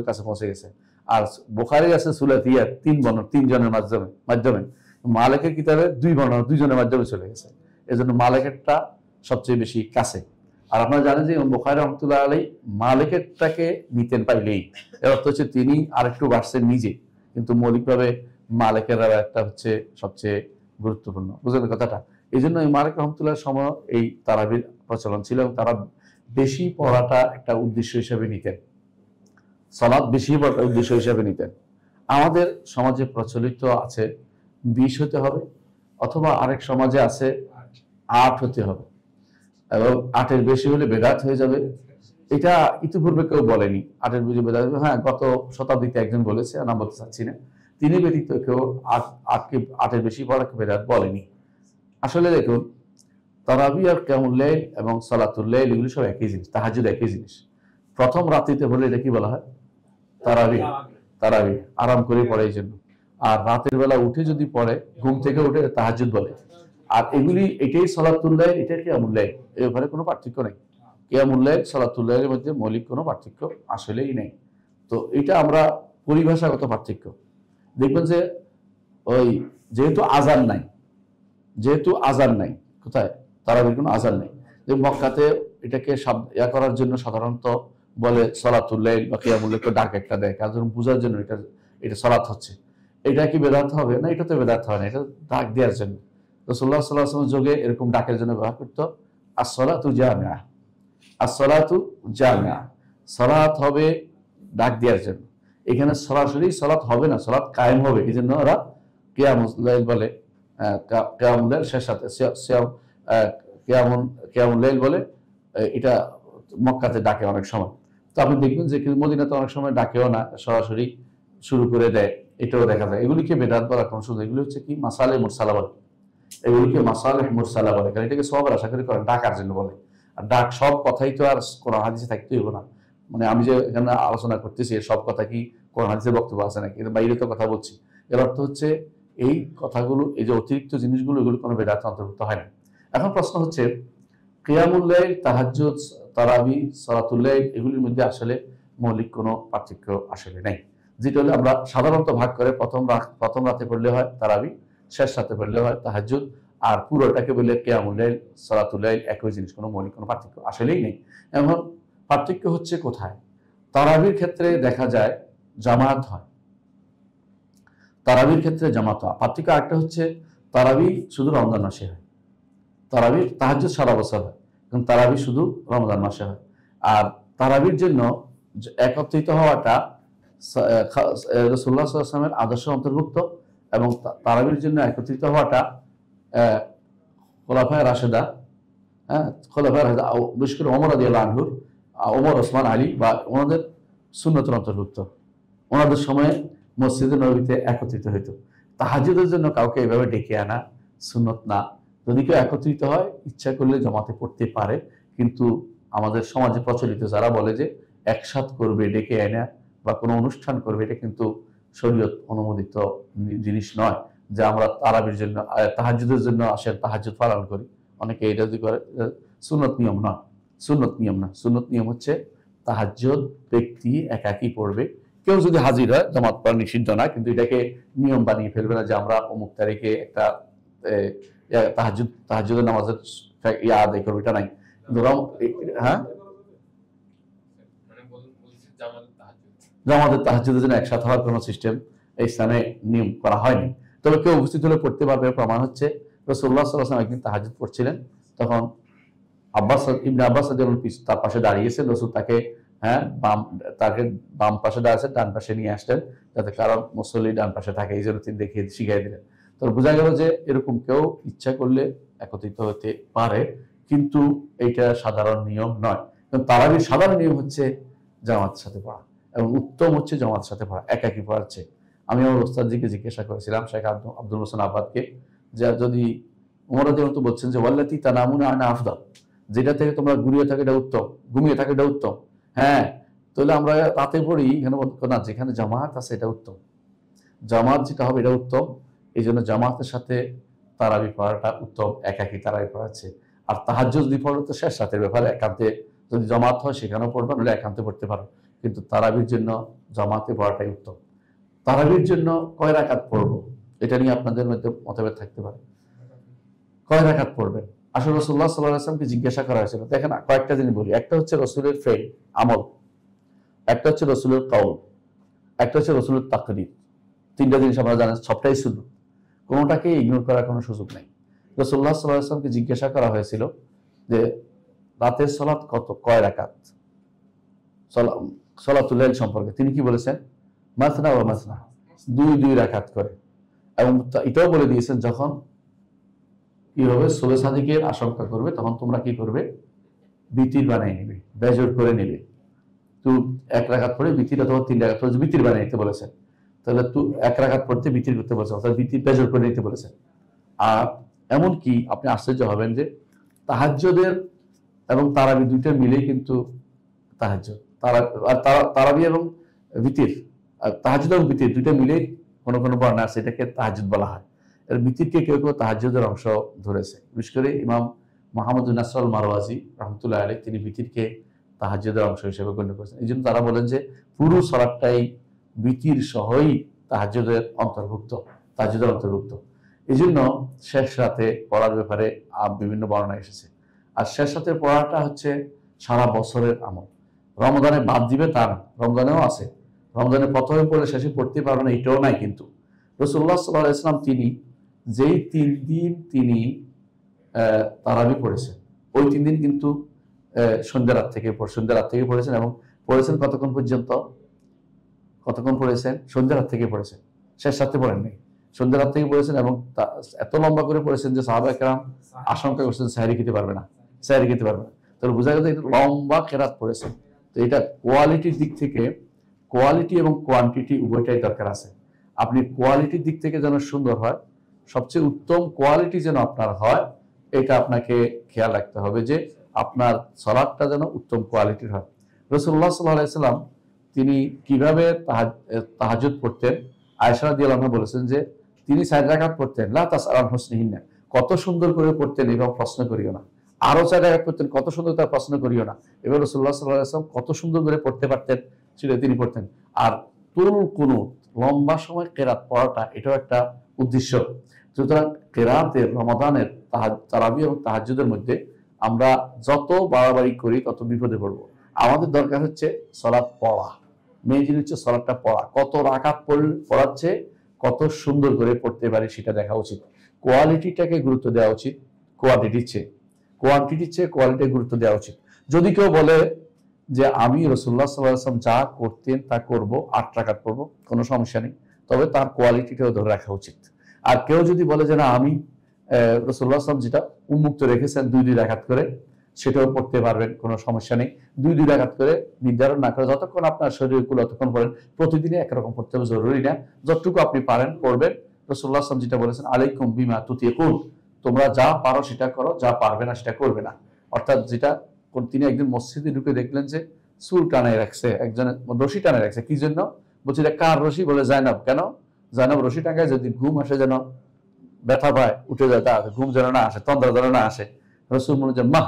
কাছে পৌঁছে গেছে। আর বুখারীর আছে সুলাতিয়াত, 3 জনের মাধ্যমে। মালিকের কিতাবে 2 বর্ণনা 2 জনের মাধ্যমে চলে গেছে, এজন্য মালিকেরটা সবচেয়ে বেশি কাছে। আর আপনারা জানেন যে বুখারী রাহমাতুল্লাহ আলাইহি মালিকেরটাকে নিতেন পাইলেই, এর অর্থ হচ্ছে তিনি আরেকটু বাড়ছেন নিজে, কিন্তু মৌলিকভাবে মালিকের রায়টা হচ্ছে সবচেয়ে গুরুত্বপূর্ণ, বুঝলেন কথাটা? এই জন্য এই মালিক রহমতুল্লাহর সময় এই তারাবির প্রচলন ছিল, এবং তারা বেশি পড়াটা একটা উদ্দেশ্য হিসেবে নিতেন, সালাত বেশি পড়াটা উদ্দেশ্য হিসেবে নিতেন। আমাদের সমাজে প্রচলিত আছে 20 হতে হবে, অথবা আরেক সমাজে আছে 8 হতে হবে, এবং 8-এর বেশি হলে বেদাত হয়ে যাবে। এটা ইতিপূর্বে কেউ বলেনি 8-এর বেশি বেদাত। হ্যাঁ, গত শতাব্দীতে একজন বলেছে, নাম বলতে চাচ্ছি না, তিনি ব্যতীত কেউ 8-এর বেশি পড়াকে বেদাত বলেনি। আসলে দেখুন, তারাবি আর কিয়ামুল লাইল এবং সালাতুল লাইল এগুলো সব একই জিনিস, তাহাজ্জুদ একই জিনিস। প্রথম রাত্রিতে হলে এটা কি বলা হয়? তারাবি। তারাবি আরাম করে পড়ে এই জন্য। আর রাতের বেলা উঠে যদি পড়ে, ঘুম থেকে উঠে, তাহাজ্জুদ বলে। আর এগুলি এটাই সালাতুল লাইল, এটা কিয়ামুল লাইল, এর ব্যাপারে কোনো পার্থক্য নেই। কিয়ামুল লাইল সালাতুল লাইলের মধ্যে মৌলিক কোনো পার্থক্য আসলেই নেই। তো এটা আমরা পরিভাষাগত পার্থক্য দেখবেন যে ওই যেহেতু আজান নাই, কোথায় তারাবির কোনো আজান নেই, যে মক্কাতে এটাকে করার জন্য সাধারণত বলে সলাতুল লাইল বা কিয়ামুল লাইল, ডাক একটা দেয় কারণ বোঝার জন্য এটা সলাত হচ্ছে। এটা কি বেদাত হবে না? এটা তো বেদাত হয় না, এটা ডাক দেওয়ার জন্য। রাসূলুল্লাহ সাল্লাল্লাহু আলাইহি ওয়াসাল্লাম যুগে এরকম ডাকের জন্য ব্যবহার করতো আসসালাতু জামিআ, আসসালাতু জামিআ, সালাত হবে ডাক দেওয়ার জন্য। এখানে সরাসরি সালাত হবে না, সালাত কায়েম হবে, এই জন্য ওরা কিয়ামুল লাইল বলে, কিয়ামুল লাইল শেষ সাথে কিয়ামুল লাইল বলে। এটা মক্কাতে ডাকে অনেক সময়। তো আপনি দেখবেন যে মদিনাতে অনেক সময় ডাকেও না, সরাসরি শুরু করে দেয়, এটাও দেখা যায়। এগুলিকে বেদাত বলার কোনো সুযোগ, এগুলি হচ্ছে কি মাসালে মুরসালা বলে, এগুলিকে মাসালে মুরসালা বলে, কারণ এটাকে সবার আশা করি করেন ডাকার জন্য বলে। আর ডাক সব কথাই তো আর কোরআন হাদিসে থাকতেই হবে না। মানে আমি যে এখানে আলোচনা করতেছি সব কথা কি কোরআন হাদিসের বক্তব্য আছে নাকি, এর বাইরে তো কথা বলছি। এর অর্থ হচ্ছে এই কথাগুলো, এই যে অতিরিক্ত জিনিসগুলো, এগুলো কোনো বেদাত অন্তর্ভুক্ত হয় না। এখন প্রশ্ন হচ্ছে কিয়ামুল লাইল, তাহাজ্জুদ, তারাবি, সালাতুল লাইল, এগুলির মধ্যে আসলে মৌলিক কোনো পার্থক্য আসলে নেই। যেটা হলে আমরা সাধারণত ভাগ করে প্রথম রাতে পড়লে হয় তারাবি, শেষ রাতে পড়লে হয় তাহাজ্জুদ, আর পুরোটাকে বললে কিয়ামুল লাইল, সালাতুল লাইল, একই জিনিস, কোনো মৌলিক কোনো পার্থক্য আসলেই নেই। এখন পার্থক্য হচ্ছে কোথায়? তারাবির ক্ষেত্রে দেখা যায় জামাত হয়, তারাবির ক্ষেত্রে জামাত হয়। পার্থক্য একটা হচ্ছে তারাবি শুধু রমজান মাসে হয়, তারাবির তাহাজ্জুদ সারা বছর হয়, কিন্তু তারাবি শুধু রমজান মাসে হয়। আর তারাবির জন্য একত্রিত হওয়াটা রাসূলুল্লাহ সাল্লাল্লাহু আলাইহি ওয়াসাল্লামের আদর্শ অন্তর্ভুক্ত, এবং তারাবির জন্য একত্রিত হওয়াটা খোলাফায়ে রাশেদা, খোলাফায়ে রাশেদা, বিশেষ করে ওমর রাদিয়াল্লাহু আনহুর, ওমর, ওসমান, আলী বা ওনাদের সুন্নতের অন্তর্ভুক্ত। ওনাদের সময়ে মসজিদে নববীতে একত্রিত হইতো। তাহাজ্জুদের জন্য কাউকে এভাবে ডেকে আনা সুন্নত না। যদি কেউ একত্রিত হয়, ইচ্ছা করলে জামাতে পড়তে পারে, কিন্তু আমাদের সমাজে প্রচলিত যারা বলে যে একসাথ করবে ডেকে আনা বা কোনো অনুষ্ঠান করবে, এটা কিন্তু শরীয়ত অনুমোদিত জিনিস নয়। যে আমরা তারাবির জন্য, তাহাজ্জুদের জন্য আসেন, তাহাজ্জুদ পালন করি, অনেকে এটা যদি করে, সুন্নত নিয়ম না, সুন্নত নিয়ম না। সুন্নত নিয়ম হচ্ছে তাহাজ্জুদ ব্যক্তি একাকী পড়বে, কেউ যদি হাজির হয় জামাত পড়া নিষিদ্ধ না, কিন্তু এটাকে নিয়ম বানিয়ে ফেলবে না যে আমরা অমুক তারিখে একটা তাহাজ্জুদের নামাজের আদায় করবো, এটা নাই। হ্যাঁ, জামাতের তাহাজ্জুদের জন্য একসাথে হওয়ার কোনো সিস্টেম এই স্থানে নিয়ম করা হয়নি। তবে কেউ উপস্থিত হলে পড়তে পারবে। প্রমাণ হচ্ছে রাসূলুল্লাহ সাল্লাল্লাহু আলাইহি ওয়াসাল্লাম একদিন তাহাজ্জুদ পড়ছিলেন, তখন ইবনে আব্বাস তার পাশে দাঁড়িয়েছেন, রাসূল তাকে বাম পাশে দাঁড়াচ্ছেন, ডান পাশে নিয়ে আসলেন, যাতে কারণ মুসল্লি ডান পাশে থাকে, এই জন্য তিনি দেখিয়ে শিখিয়ে দিলেন। তো বোঝা গেল যে এরকম কেউ ইচ্ছা করলে একত্রিত হতে পারে, কিন্তু এইটা সাধারণ নিয়ম নয়। কারণ তারাবির সাধারণ নিয়ম হচ্ছে জামাতের সাথে পড়া, এবং উত্তম হচ্ছে জামাতের সাথে পড়া, একাকী পড়ার চেয়ে। আমি আমার ওস্তাদজিকে জিজ্ঞাসা করেছিলাম, শেখ আব্দুল হোসেন আব্বাদকে, যে যদি ওমর রাদিয়াল্লাহু আনহু বলছেন যে ওয়াল্লাতী তানামুনা আনহা আফদাল, যেটা থেকে তোমরা ঘুমিয়ে থাকে এটা উত্তম, হ্যাঁ, তাহলে আমরা রাতে পড়ি, এখানে না, যেখানে জামাত আছে এটা উত্তম, জামাত যেটা হবে এটা উত্তম। এই জন্য জামাতের সাথে তারাবি পড়াটা উত্তম একাকী তারাবি পড়াচ্ছে। আর তাহাজ্জুদ যদি পড়ো তো শেষ রাতের ব্যাপারে, একান্তে যদি জামাত হয় সেখানেও পড়বা, নাহলে একান্তে পড়তে পারো, কিন্তু তারাবির জন্য জামাতে পড়াটাই উত্তম। তারাবির জন্য কয় রাকাত পড়বো, এটা নিয়ে আপনাদের মধ্যে মতভেদ থাকতে পারে। কয় রাকাত পড়বেন? আসলে রাসূলুল্লাহ সাল্লাল্লাহু আলাইহি ওয়াসাল্লামকে জিজ্ঞাসা করা হয়েছিল। দেখেন কয়েকটা জিনিস বলি, একটা হচ্ছে রাসূলের ফেল আমল, একটা হচ্ছে রাসূলের কওল, একটা হচ্ছে রাসূলের তাকরীর। তিনটা জিনিস আপনারা জানেন, সবটাই সুন্নাত, কোনোটাকে ইগনোর করার কোনো সুযোগ নেই। রাসূলুল্লাহ সাল্লাল্লাহু আলাইহি ওয়াসাল্লামকে জিজ্ঞাসা করা হয়েছিল যে রাতের সালাত কয় রাকাত, সালাতুল লাইল সম্পর্কে তিনি কি বলেছেন? মাসনা ওয়া মাসনা, দুই রাকাত করে। এবং এটাও বলে দিয়েছেন যখন কি হবে, সুবহে সাদিকের আশঙ্কা করবে, তখন তোমরা কি করবে, বিতির বানিয়ে নেবে, বেজর করে নেবে। তো এক রাকাত পড়ে বিতির, অথবা 3 রাকাত পড়ে বিতির বানিয়ে নিতে বলেছেন। তাহলে এক রাকাত পড়তে বিতির করতে বলেছেন, অর্থাৎ বিতির বেজর করে নিতে বলেছেন। আর এমনকি আপনি আশ্চর্য হবেন যে তাহাজ্জুদের এবং তারাবি দুইটা মিলেই কিন্তু তাহাজ্জুদ, তারাবি এবং বিতির, তাহাজ্জুদ এবং বিতির দুইটা মিলেই কোনো বর্ণনা আছে এটাকে তাহাজ্জুদ বলা হয়। এর বিতিরকে কেউ তাহাজ্জুদের অংশ ধরেছে, বিশেষ করে ইমাম মুহাম্মদ নাসর আল মারওয়াজি রাহমাতুল্লাহ আলাইহি, তিনি বিতিরকে তাহাজ্জুদের অংশ হিসেবে গণ্য করেছেন। এই জন্য তারা বলেন যে পুরো সালাতটাই বিতির সহই তাহাজ্জুদের অন্তর্ভুক্ত, তাহাজ্জুদের অন্তর্ভুক্ত। এই জন্য শেষ রাতে পড়ার ব্যাপারে বিভিন্ন বর্ণনা এসেছে। আর শেষ রাতে পড়াটা হচ্ছে সারা বছরের আমল। রমজানে বাদ দিবে তা না, রমজানেও আছে। রমজানে প্রথমে পড়লে শেষে পড়তে পারবে না, এটাও নাই। কিন্তু রাসূলুল্লাহ সাল্লাল্লাহু আলাইহি ওয়াসাল্লাম তিনি যেই 3 দিন তিনি তারাবি পড়েছেন, ওই 3 দিন কিন্তু সন্ধ্যা রাত থেকে পড়েছেন, এবং পড়েছেন কতক্ষণ পর্যন্ত? কতক্ষণ পড়েছেন? সন্ধ্যা রাত থেকে পড়েছেন, শেষ রাতে পড়েননি, সন্ধ্যা রাত থেকে পড়েছেন। এবং এত লম্বা করে পড়েছেন যে সাহাবায়ে কেরাম আশঙ্কা করছেন সাহরি খেতে পারবে না। তাহলে বোঝা গেল এটা লম্বা কেরাত পড়েছেন। তো এটা কোয়ালিটির দিক থেকে, কোয়ালিটি এবং কোয়ান্টিটি উভয়টাই দরকার আছে। আপনি কোয়ালিটির দিক থেকে যেন সুন্দর হয়, সবচেয়ে উত্তম কোয়ালিটি যেন আপনার হয়, এটা আপনাকে খেয়াল রাখতে হবে যে আপনার সালাতটা যেন উত্তম কোয়ালিটির হয়। রাসূলুল্লাহ সাল্লাল্লাহু আলাইহি ওয়াসাল্লাম তিনি কিভাবে তাহাজ্জুদ পড়তেন, আয়েশা রাদিয়াল্লাহু আনহা বলেছেন যে তিনি 4 রাকাত পড়তেন, লা তাসআল আন হুসনিহিন্না, কত সুন্দর করে পড়তেন এবং প্রশ্ন করিও না। আরো 4 রাকাত পড়তেন, কত সুন্দর, তার প্রশ্ন করিও না। এবার রাসূলুল্লাহ সাল্লাল্লাহু আলাইহি ওয়াসাল্লাম কত সুন্দর করে পড়তে পারতেন সেটা তিনি পড়তেন। আর তুল কুনুত, লম্বা সময় কেরাত পড়াটা, এটাও একটা উদ্দেশ্য। সুতরাং কেরাতের, রমাদানের তারাবি এবং তাহাজ্জুদের মধ্যে আমরা যত বাড়াবাড়ি করি তত বিপদে পড়বো। আমাদের দরকার হচ্ছে সালাত পড়া, মেন জিনিস হচ্ছে সালাতটা পড়া। কত রাকাত পড়াচ্ছে, কত সুন্দর করে পড়তে পারি সেটা দেখা উচিত। কোয়ালিটিটাকে গুরুত্ব দেওয়া উচিত কোয়ান্টিটির চেয়ে কোয়ালিটিকে গুরুত্ব দেওয়া উচিত। যদি কেউ বলে যে আমি রাসূলুল্লাহ সাল্লাল্লাহু আলাইহি ওয়াসাল্লাম যা করতেন তা করব, 8 রাকাত পড়বো, কোনো সমস্যা নেই, তবে তার কোয়ালিটিটাও ধরে রাখা উচিত। আর কেউ যদি বলে যে না, আমি রাসূলুল্লাহ সাল্লাল্লাহু আলাইহি ওয়াসাল্লাম যেটা উন্মুক্ত রেখেছেন 2 রাকাত করে, সেটাও পড়তে পারবেন, কোনো সমস্যা নেই। 2 রাকাত করে নির্ধারণ না করে যতক্ষণ আপনার শরীর কুল ততক্ষণ পড়েন। প্রতিদিনই একরকম পড়তে হবে জরুরি না, যতটুকু আপনি পারেন পড়বেন। রাসূলুল্লাহ সাল্লাল্লাহু আলাইহি ওয়াসাল্লাম যেটা বলেছেন, আলাইকুম বিমা তুতিকুন, তোমরা যা পারো সেটা করো, যা পারবে না সেটা করবে না। অর্থাৎ যেটা তিনি একদিন মসজিদে ঢুকে দেখলেন যে চুল টানায় রাখছে, একজনের রশি টানায় রাখছে। কি জন্য? বলছে এটা কার রশি? বলে জায়নাব। কেন? জায়নাব রশি টাঙ্গায়, যদি ঘুম আসে যেন ব্যথা পায়, উঠে যায়, তা ঘুম যেন না আসে, তন্দ্রা যেন না আসে। রাসূল বলে যে মা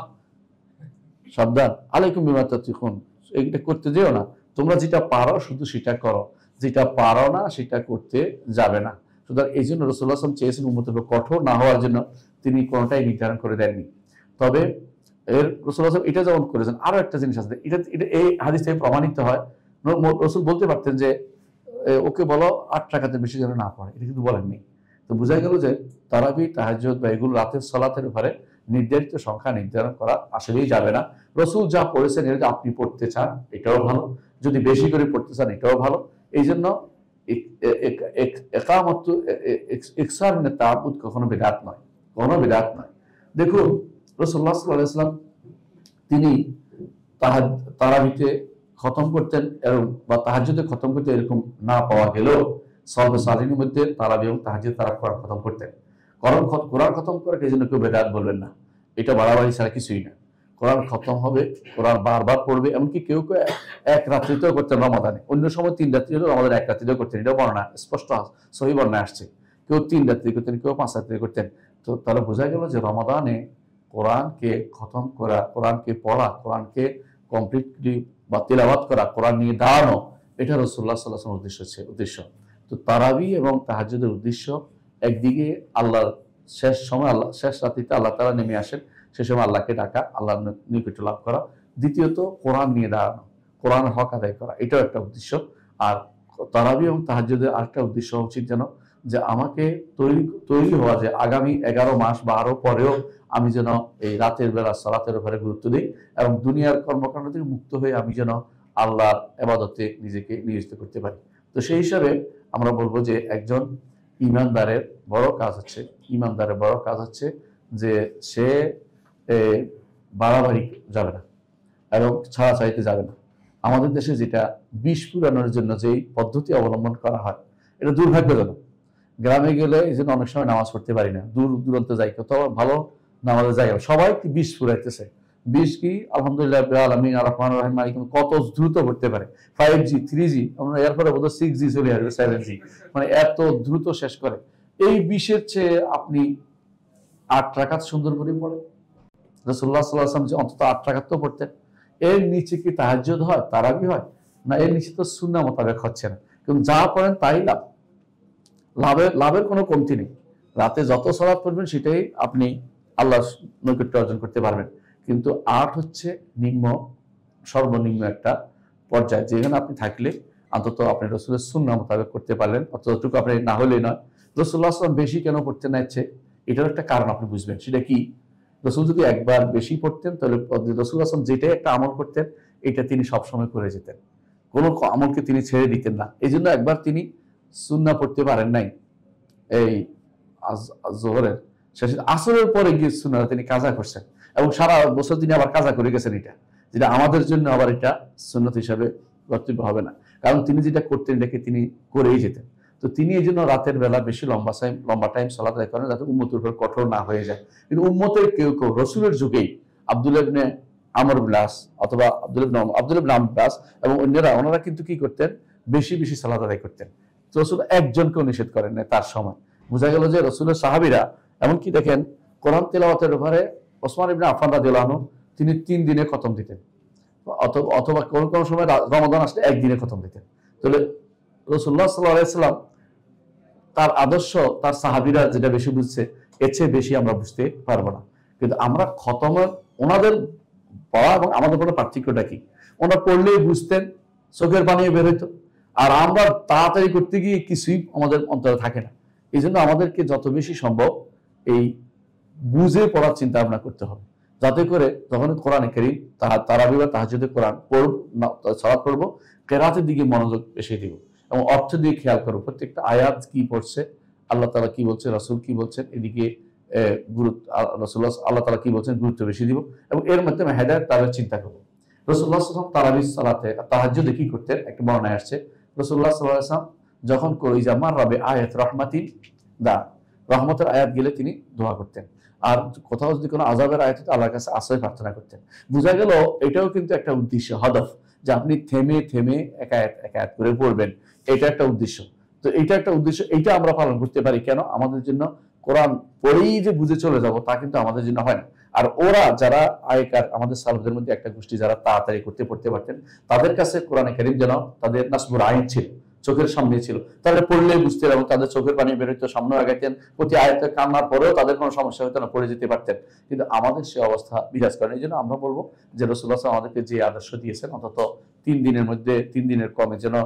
সাবধান, আলাইকুম বিমা তুতিকুন, এইটা করতে যেও না, তোমরা যেটা পারো শুধু সেটা করো, যেটা পারো না সেটা করতে যাবে না। সুতরাং এই জন্য রাসূলুল্লাহ সাল্লাল্লাহু আলাইহি ওয়াসাল্লাম চেয়েছেন উম্মতের উপর কঠোর না হওয়ার জন্য, তিনি কোনটাই নির্ধারণ করে দেননি। তবে এর রাসূলুল্লাহ সাল্লাল্লাহু আলাইহি ওয়াসাল্লাম এটা যেমন করেছেন, আরো একটা জিনিস আছে, এটা এই হাদিস থেকে প্রমাণিত হয়। রাসূল বলতে পারতেন যে ওকে বলো 8 রাকাতের বেশি যেন না পড়ে, এটা কিন্তু বলেননি। তো বোঝা গেল যে তারাবি, তাহাজ্জুদ বা এগুলো রাতের সালাতের ব্যাপারে নির্ধারিত সংখ্যা নির্ধারণ করা আসলেই যাবে না। রাসূল যা পড়েছেন এটা যদি আপনি পড়তে চান এটাও ভালো, যদি বেশি করে পড়তে চান এটাও ভালো। এই জন্য ইকসার মিনে তাআব্বুদ কখনো বিদআত নয়, কখনো বিদআত নয়। দেখুন রাসূলুল্লাহ সাল্লাল্লাহু আলাইহি ওয়াসাল্লাম তিনি তারাবিতে খতম করতেন বা তাহাজ্জুদে খতম করতে এরকম না পাওয়া গেলেও সালফে সালিহিনের মধ্যে তারাবি এবং তাহাজ্জুদ তারা কোরআন খতম করতেন। কোরআন খতম করে এই জন্য কেউ বেদাত বলবেন না, এটা বাড়াবাড়ি ছাড়া কিছুই না। কোরআন খতম হবে, কোরআন বারবার পড়বে, এমনকি কেউ কেউ 1 রাত্রিতেও করতেন রমাদানে, অন্য সময় 3 রাত্রি হলেও রমাদানে 1 রাত্রিতেও করতেন, এটাও বর্ণনা স্পষ্ট সহিহ বর্ণনা আসছে। কেউ 3 রাত্রি করতেন, কেউ 5 রাত্রি করতেন। তো তাহলে বোঝা গেল যে রমাদানে কোরআনকে খতম করা, কোরআনকে পড়া, কোরআনকে কমপ্লিটলি বা তিলাওয়াত করা, কোরআন নিয়ে দাঁড়ানো, এটা রাসূলুল্লাহ সাল্লাল্লাহু আলাইহি ওয়াসাল্লামের উদ্দেশ্য। তো তারাবি এবং তাহাজ্জুদের উদ্দেশ্য, একদিকে আল্লাহর শেষ সময়, আল্লাহ শেষ রাত্রিতে আল্লাহ তাআলা নেমে আসেন, সে সময় আল্লাহকে ডাকা, আল্লাহর নৈকট্য লাভ করা। দ্বিতীয়ত কোরআন নিয়ে দাঁড়ানো, কোরআন হক আদায় করা, এটাও একটা উদ্দেশ্য। আর তারাবি এবং তাহাজ্জুদের আরেকটা উদ্দেশ্য উচিত যেন, যে আমাকে তৈরি হওয়া, যে আগামী 11 মাস বা আরো পরেও আমি যেন এই রাতের বেলা সালাতের উপরে গুরুত্ব দিই, এবং দুনিয়ার কর্মকাণ্ড থেকে মুক্ত হয়ে আমি যেন আল্লাহর ইবাদতে নিজেকে নিয়োজিত করতে পারি। তো সেই হিসাবে আমরা বলবো যে একজন ইমানদারের বড় কাজ হচ্ছে যে সে বাড়াবাড়ি যাবে না এবং ছাড়াছাড়িতে যাবে না। আমাদের দেশে যেটা বিষ পুরানোর জন্য যেই পদ্ধতি অবলম্বন করা হয়, এটা দুর্ভাগ্যজনক। গ্রামে গেলে এই জন্য অনেক সময় নামাজ পড়তে পারি না, দূর দূরান্ত যাই, কোথাও ভালো নামাজের জায়গা সবাই কি বিষ ফুরাইতেছে। বিষ কি আলহামদুলিল্লাহ আলামিন আর রহমান রহিম মালিক কত দ্রুত পড়তে পারে, 5G 3G, আমরা এরপরে বোধ 6G চলে আসবে, 7G, মানে এত দ্রুত শেষ করে। এই বিষের চেয়ে আপনি 8 রাকাত সুন্দর করে পড়েন। রাসূলুল্লাহ সাল্লাল্লাহু আলাইহি ওয়াসাল্লাম যে অন্তত 8 রাকাত তো পড়তেন। এর নিচে কি তাহাজ্জুদ হয়, তারাবি হয় না? এর নিচে তো সুন্নাহ মোতাবেক হচ্ছে না, কিন্তু যা পড়েন তাই লাভ। লাভের কোনো কমতি নেই। রাতে যত সালাত পড়বেন সেটাই আপনি আল্লাহর নৈকট্য অর্জন করতে পারবেন। কিন্তু 8 হচ্ছে সর্বনিম্ন একটা পর্যায়, যেখানে আপনি থাকলে অন্তত আপনি রসুলের সুন্নাহ মোতাবেক করতে পারলেন, অতটুকু আপনি না হলেই নয়। রাসূলুল্লাহ সাল্লাল্লাহু আলাইহি ওয়াসাল্লাম বেশি কেন পড়তে না ইচ্ছে, এটার একটা কারণ আপনি বুঝবেন। সেটা কি? রসুল যদি একবার বেশি পড়তেন তাহলে রাসূলুল্লাহ সাল্লাল্লাহু আলাইহি ওয়াসাল্লাম যেটাই একটা আমল করতেন এটা তিনি সবসময় করে যেতেন, কোনো আমলকে তিনি ছেড়ে দিতেন না। এই জন্য একবার তিনি সুন্নাহ পড়তে পারেন নাই, এই জোহরের শেষে আসরের পরে গিয়ে সুন্নাহ তিনি কাজা করছেন, এবং সারা বছর তিনি আবার কাজা করে গেছেন। এটা যেটা আমাদের জন্য আবার এটা সুন্নত হিসাবে কর্তব্য হবে না, কারণ তিনি যেটা করতেন এটাকে তিনি করেই যেতেন। তো তিনি এই জন্য রাতের বেলা বেশি লম্বা টাইম সালাত আদায় করেন, যাতে উম্মতের উপর কঠোর না হয়ে যায়। কিন্তু উম্মতের কেউ কেউ রসুলের যুগেই আব্দুল্লাহ ইবনে আমর ইবনে আস অথবা আব্দুল্লাহ ইবনে আমর ইবনে আস এবং অন্যরা, ওনারা কিন্তু কি করতেন, বেশি সালাত আদায় করতেন। তো রসুল একজনকেও নিষেধ করেন না তার সময়। বোঝা গেল যে রসুলের সাহাবীরা, এমনকি দেখেন কোরআন তেলাওয়াতের ব্যাপারে ওসমান ইবনে আফফান রাদিয়াল্লাহু আনহু তিনি 3 দিনে খতম দিতেন, অথবা কোন সময় রমাদান আসলে 1 দিনে খতম দিতেন। তাহলে রাসূলুল্লাহ সাল্লাল্লাহু আলাইহি ওয়াসাল্লাম তার আদর্শ, তার সাহাবীরা যেটা বেশি বুঝছে, এর চেয়ে বেশি আমরা বুঝতে পারবো না। কিন্তু আমরা খতমের ওনাদের পড়া এবং আমাদের পড়া পার্থক্যটা কি? ওনারা পড়লেই বুঝতেন, চোখের পানি বের হইতো, আর আমরা তাড়াতাড়ি করতে গিয়ে কিছুই আমাদের অন্তরে থাকে না। এই জন্য আমাদেরকে যত বেশি সম্ভব এই বুঝে পড়ার চিন্তা ভাবনা করতে হবে, যাতে করে যখন কোরআনে কারীম তারাবি বা তাহাজ্জুদে কোরআন সালাত পড়বো, কেরাতের দিকে মনোযোগ বেশি দিব এবং অর্থ দিয়ে খেয়াল করবো প্রত্যেকটা আয়াত কি পড়ছে, আল্লাহ তাআলা কি বলছে, রাসূল কি বলছেন, এদিকে আল্লাহ তাআলা কি বলছেন গুরুত্ব বেশি দিব, এবং এর মাধ্যমে হেদায়েত তাদের চিন্তা করবো। রাসূলুল্লাহ সাল্লাল্লাহু আলাইহি ওয়াসাল্লাম তারাবি সালাতে তাহাজ্জুদে কি করতেন, একটা বর্ণনায় আসছে, রাসূলুল্লাহ সাল্লাল্লাহু আলাইহি ওয়াসাল্লাম যখন জামার রবে আয়াত রহমাতিন দা, রহমতের আয়াত গেলে তিনি দোয়া করতেন, আর কোথাও যদি কোনো আযাবের আয়াত হতো আল্লাহর কাছে আশ্রয় প্রার্থনা করতেন। বোঝা গেল এটাও কিন্তু একটা উদ্দেশ্য, হদফ, যে আপনি থেমে থেমে এক আয়াত করে পড়বেন, এটা একটা উদ্দেশ্য। তো এটা একটা উদ্দেশ্য, এইটা আমরা পালন করতে পারি কেন? আমাদের জন্য কোরআন পড়েই যে বুঝে চলে যাব তা কিন্তু আমাদের জন্য হয় না। আর ওরা যারা আগেকার আমাদের সালফদের মধ্যে একটা গোষ্ঠী যারা তাড়াতাড়ি পড়তে পারতেন, তাদের কাছে কোরআনে কারীম যেন তাদের নাসবুর আইন ছিল, চোখের সামনে ছিল, তাহলে পড়লেই বুঝতে এবং তাদের চোখের পানি বের হইতো, সামনে আগাইতেন, প্রতি আয়াতে কান্নার পরেও তাদের কোনো সমস্যা হতো না, পড়ে যেতে পারতেন। কিন্তু আমাদের সে অবস্থা বিরাজ করে। এই জন্য আমরা বলবো যে রাসূলুল্লাহ সাল্লাল্লাহু আলাইহি ওয়াসাল্লাম আমাদেরকে যে আদর্শ দিয়েছেন, অন্তত 3 দিনের মধ্যে 3 দিনের কমে যেন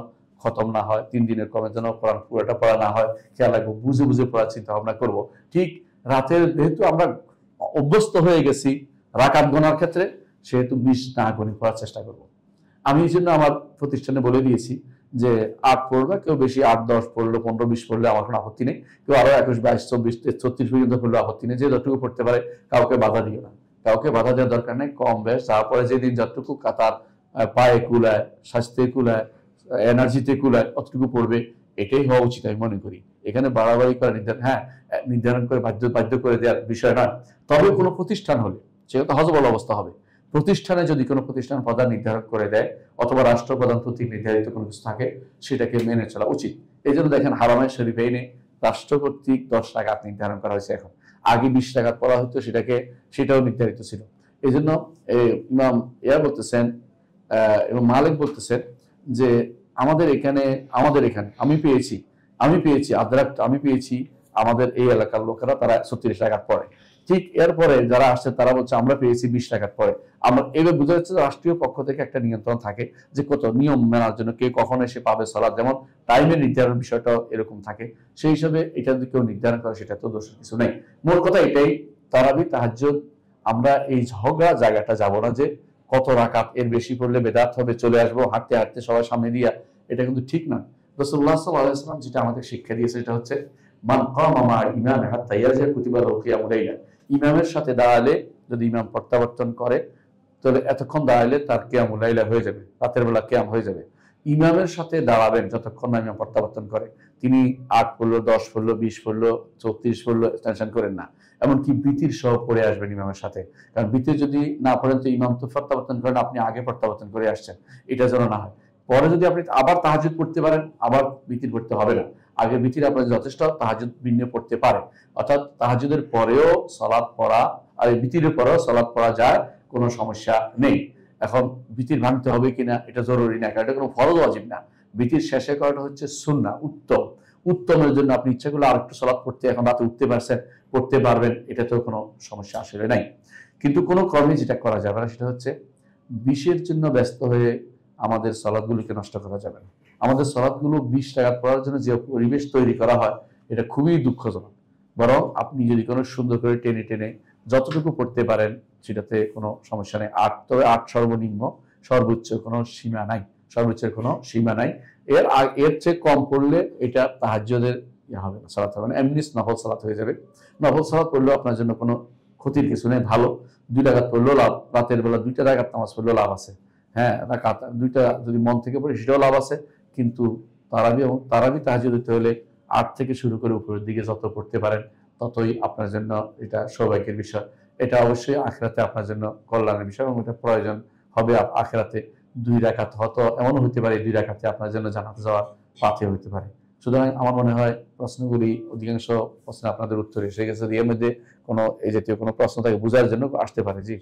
খতম না হয়, 3 দিনের কমে যেন কোরআন পুরোটা পড়া না হয়, খেয়াল রাখবো, বুঝে পড়ার চিন্তা ভাবনা করবো। ঠিক রাতের যেহেতু আমরা অভ্যস্ত হয়ে গেছি রাকাত গোনার ক্ষেত্রে, সেহেতু 20 না গণি পড়ার চেষ্টা করব। আমি এই জন্য আমার প্রতিষ্ঠানে বলে দিয়েছি যে 8 পড়বে, কেউ বেশি 8, 10 পড়লো, 15, 20 পড়লে আমার কোনো আপত্তি নেই, কেউ আরো 21, 22, 24, 36 পর্যন্ত পড়লে আপত্তি নেই, যে যতটুকু পড়তে পারে কাউকে বাধা দিও না, কাউকে বাধা দেওয়ার দরকার নেই। কম বেশ তারপরে যেদিন যতটুকু কাতার পায়ে কুলায়, স্বাস্থ্যে কুলায়, এনার্জিতে কুলায়, অতটুকু পড়বে, এটাই হওয়া উচিত আমি মনে করি। এখানে বাড়াবাড়ি করে নির্ধারণ করে বাধ্য করে দেওয়ার বিষয় নয়। তবে কোনো প্রতিষ্ঠান হলে সেটা হযবল অবস্থা হবে। প্রতিষ্ঠানে যদি কোনো প্রতিষ্ঠান প্রধান নির্ধারণ করে দেয় অথবা রাষ্ট্রপ্রধান কর্তৃক নির্ধারিত কোনো কিছু থাকে, সেটাকে মেনে চলা উচিত। এই জন্য দেখেন হারামায়ে শরীফাইনে রাষ্ট্র কর্তৃক 10 রাকাত নির্ধারণ করা হয়েছে। এখন আগে 20 রাকাত পড়া হতো, সেটাও নির্ধারিত ছিল। এই জন্য ইমাম বলতেছেন, এবং মালিক বলতেছেন যে আমাদের এখানে আমি পেয়েছি আমাদের এই এলাকার লোকেরা তারা 36 রাকাত পড়ে। ঠিক এরপরে যারা আসছে তারা বলছে আমরা পেয়েছি 20 রাকাত পড়ে। আমরা এবার বোঝা যাচ্ছে রাষ্ট্রীয় পক্ষ থেকে একটা নিয়ন্ত্রণ থাকে যে কত নিয়ম মানার জন্য কে কখন এসে পাবে সালাত, যেমন টাইমের নির্ধারণ বিষয়টাও এরকম থাকে। সেই হিসাবে এটা যদি কেউ নির্ধারণ করে সেটা তো দোষের কিছু নেই। মোট কথা এটাই, তারাবি তাহাজ্জুদ আমরা এই ঝগড়া জায়গাটা যাব না যে কত রাকাত, এর বেশি পড়লে বেদাত হবে, চলে আসবো হাঁটতে হাঁটতে সবার সামনে দিয়া, এটা কিন্তু ঠিক না। রাসূলুল্লাহ সাল্লাল্লাহু আলাইহি ওয়াসাল্লাম যেটা আমাদের শিক্ষা দিয়েছে সেটা হচ্ছে মান কামা মা ইমাম হাত্তা ইয়ারজা কুতিবা লাহু কিয়ামুল লাইল। ইমামের সাথে দাঁড়ালে যদি ইমাম প্রত্যাবর্তন করে তাহলে এতক্ষণ দাঁড়ালে তার কিয়ামুল লাইল হয়ে যাবে, রাতের বেলা কিয়াম হয়ে যাবে। ইমামের সাথে দাঁড়াবেন যতক্ষণ না ইমাম প্রত্যাবর্তন করে, তিনি 8 পড়লো, 10 পড়লো, 20 পড়লো, 34 পড়লো, টেনশন করেন না। এমনকি বিতির সহ পড়ে আসবেন ইমামের সাথে, কারণ বিতির যদি না পড়েন তো ইমাম তো প্রত্যাবর্তন করেন, আপনি আগে প্রত্যাবর্তন করে আসছেন, এটা যেন না হয়। পরে যদি আপনি আবার তাহাজ্জুদ পড়তে পারেন, আবার বিতির পড়তে হবে না, আগে বিতির আপনার যথেষ্ট, তাহাজ্জুদ ভিন্ন পড়তে পারে। অর্থাৎ তাহাজ্জুদের পরেও সালাত পড়া আর বিতিরের পরেও সালাত পড়া যায়, কোনো সমস্যা নেই। এখন বিতির ভাঙতে হবে কিনা এটা জরুরি না, কারণ এটা কোনো ফরজ ওয়াজিব না। বিতির শেষে করাটা হচ্ছে সুন্নাহ, উত্তম। উত্তমের জন্য আপনি ইচ্ছা করলে আরেকটু সালাত পড়তে এখন রাতে উঠতে পারছেন, পড়তে পারবেন, এটাতেও কোনো সমস্যা আসলে নাই। কিন্তু কোনো কর্মে যেটা করা যাবে না সেটা হচ্ছে বিষের জন্য ব্যস্ত হয়ে আমাদের সালাদগুলোকে নষ্ট করা যাবে না। আমাদের সালাদগুলো 20 রাকাত পড়ার জন্য যে পরিবেশ তৈরি করা হয় এটা খুবই দুঃখজনক। বরং আপনি যদি কোনো সুন্দর করে টেনে টেনে যতটুকু পড়তে পারেন সেটাতে কোনো সমস্যা নেই। 8, তবে 8 সর্বনিম্ন, সর্বোচ্চ কোনো সীমা নাই, সর্বোচ্চের কোনো সীমা নাই। এর চেয়ে কম পড়লে এটা তাহাজ্জুদের হবে না, সালাত হবে না, এমনি নফল সালাত হয়ে যাবে। নফল সালাত পড়লেও আপনার জন্য কোনো ক্ষতির কিছু নেই, ভালো। 2 রাকাত পড়লেও লাভ, রাতের বেলা 2টা রাকাত নামাজ পড়লেও লাভ আছে। হ্যাঁ, রাকাত 2টা যদি মন থেকে পড়ে সেটাও লাভ আছে। কিন্তু তারাবি তাহাজ্জুদ হতে হলে 8 থেকে শুরু করে উপরের দিকে যত পড়তে পারেন ততই আপনার জন্য এটা সৌভাগ্যের বিষয়। এটা অবশ্যই আখিরাতে আপনার জন্য কল্যাণের বিষয় এবং এটা প্রয়োজন হবে আখিরাতে। 2 রাকাত হয়তো এমনও হতে পারে 2 রাকাতে আপনার জন্য জান্নাতে যাওয়ার পাথে হতে পারে। সুতরাং আমার মনে হয় প্রশ্নগুলি অধিকাংশ প্রশ্ন আপনাদের উত্তর এসে গেছে। এর মধ্যে কোনো এই জাতীয় কোনো প্রশ্ন থাকে বোঝার জন্য আসতে পারে। জি।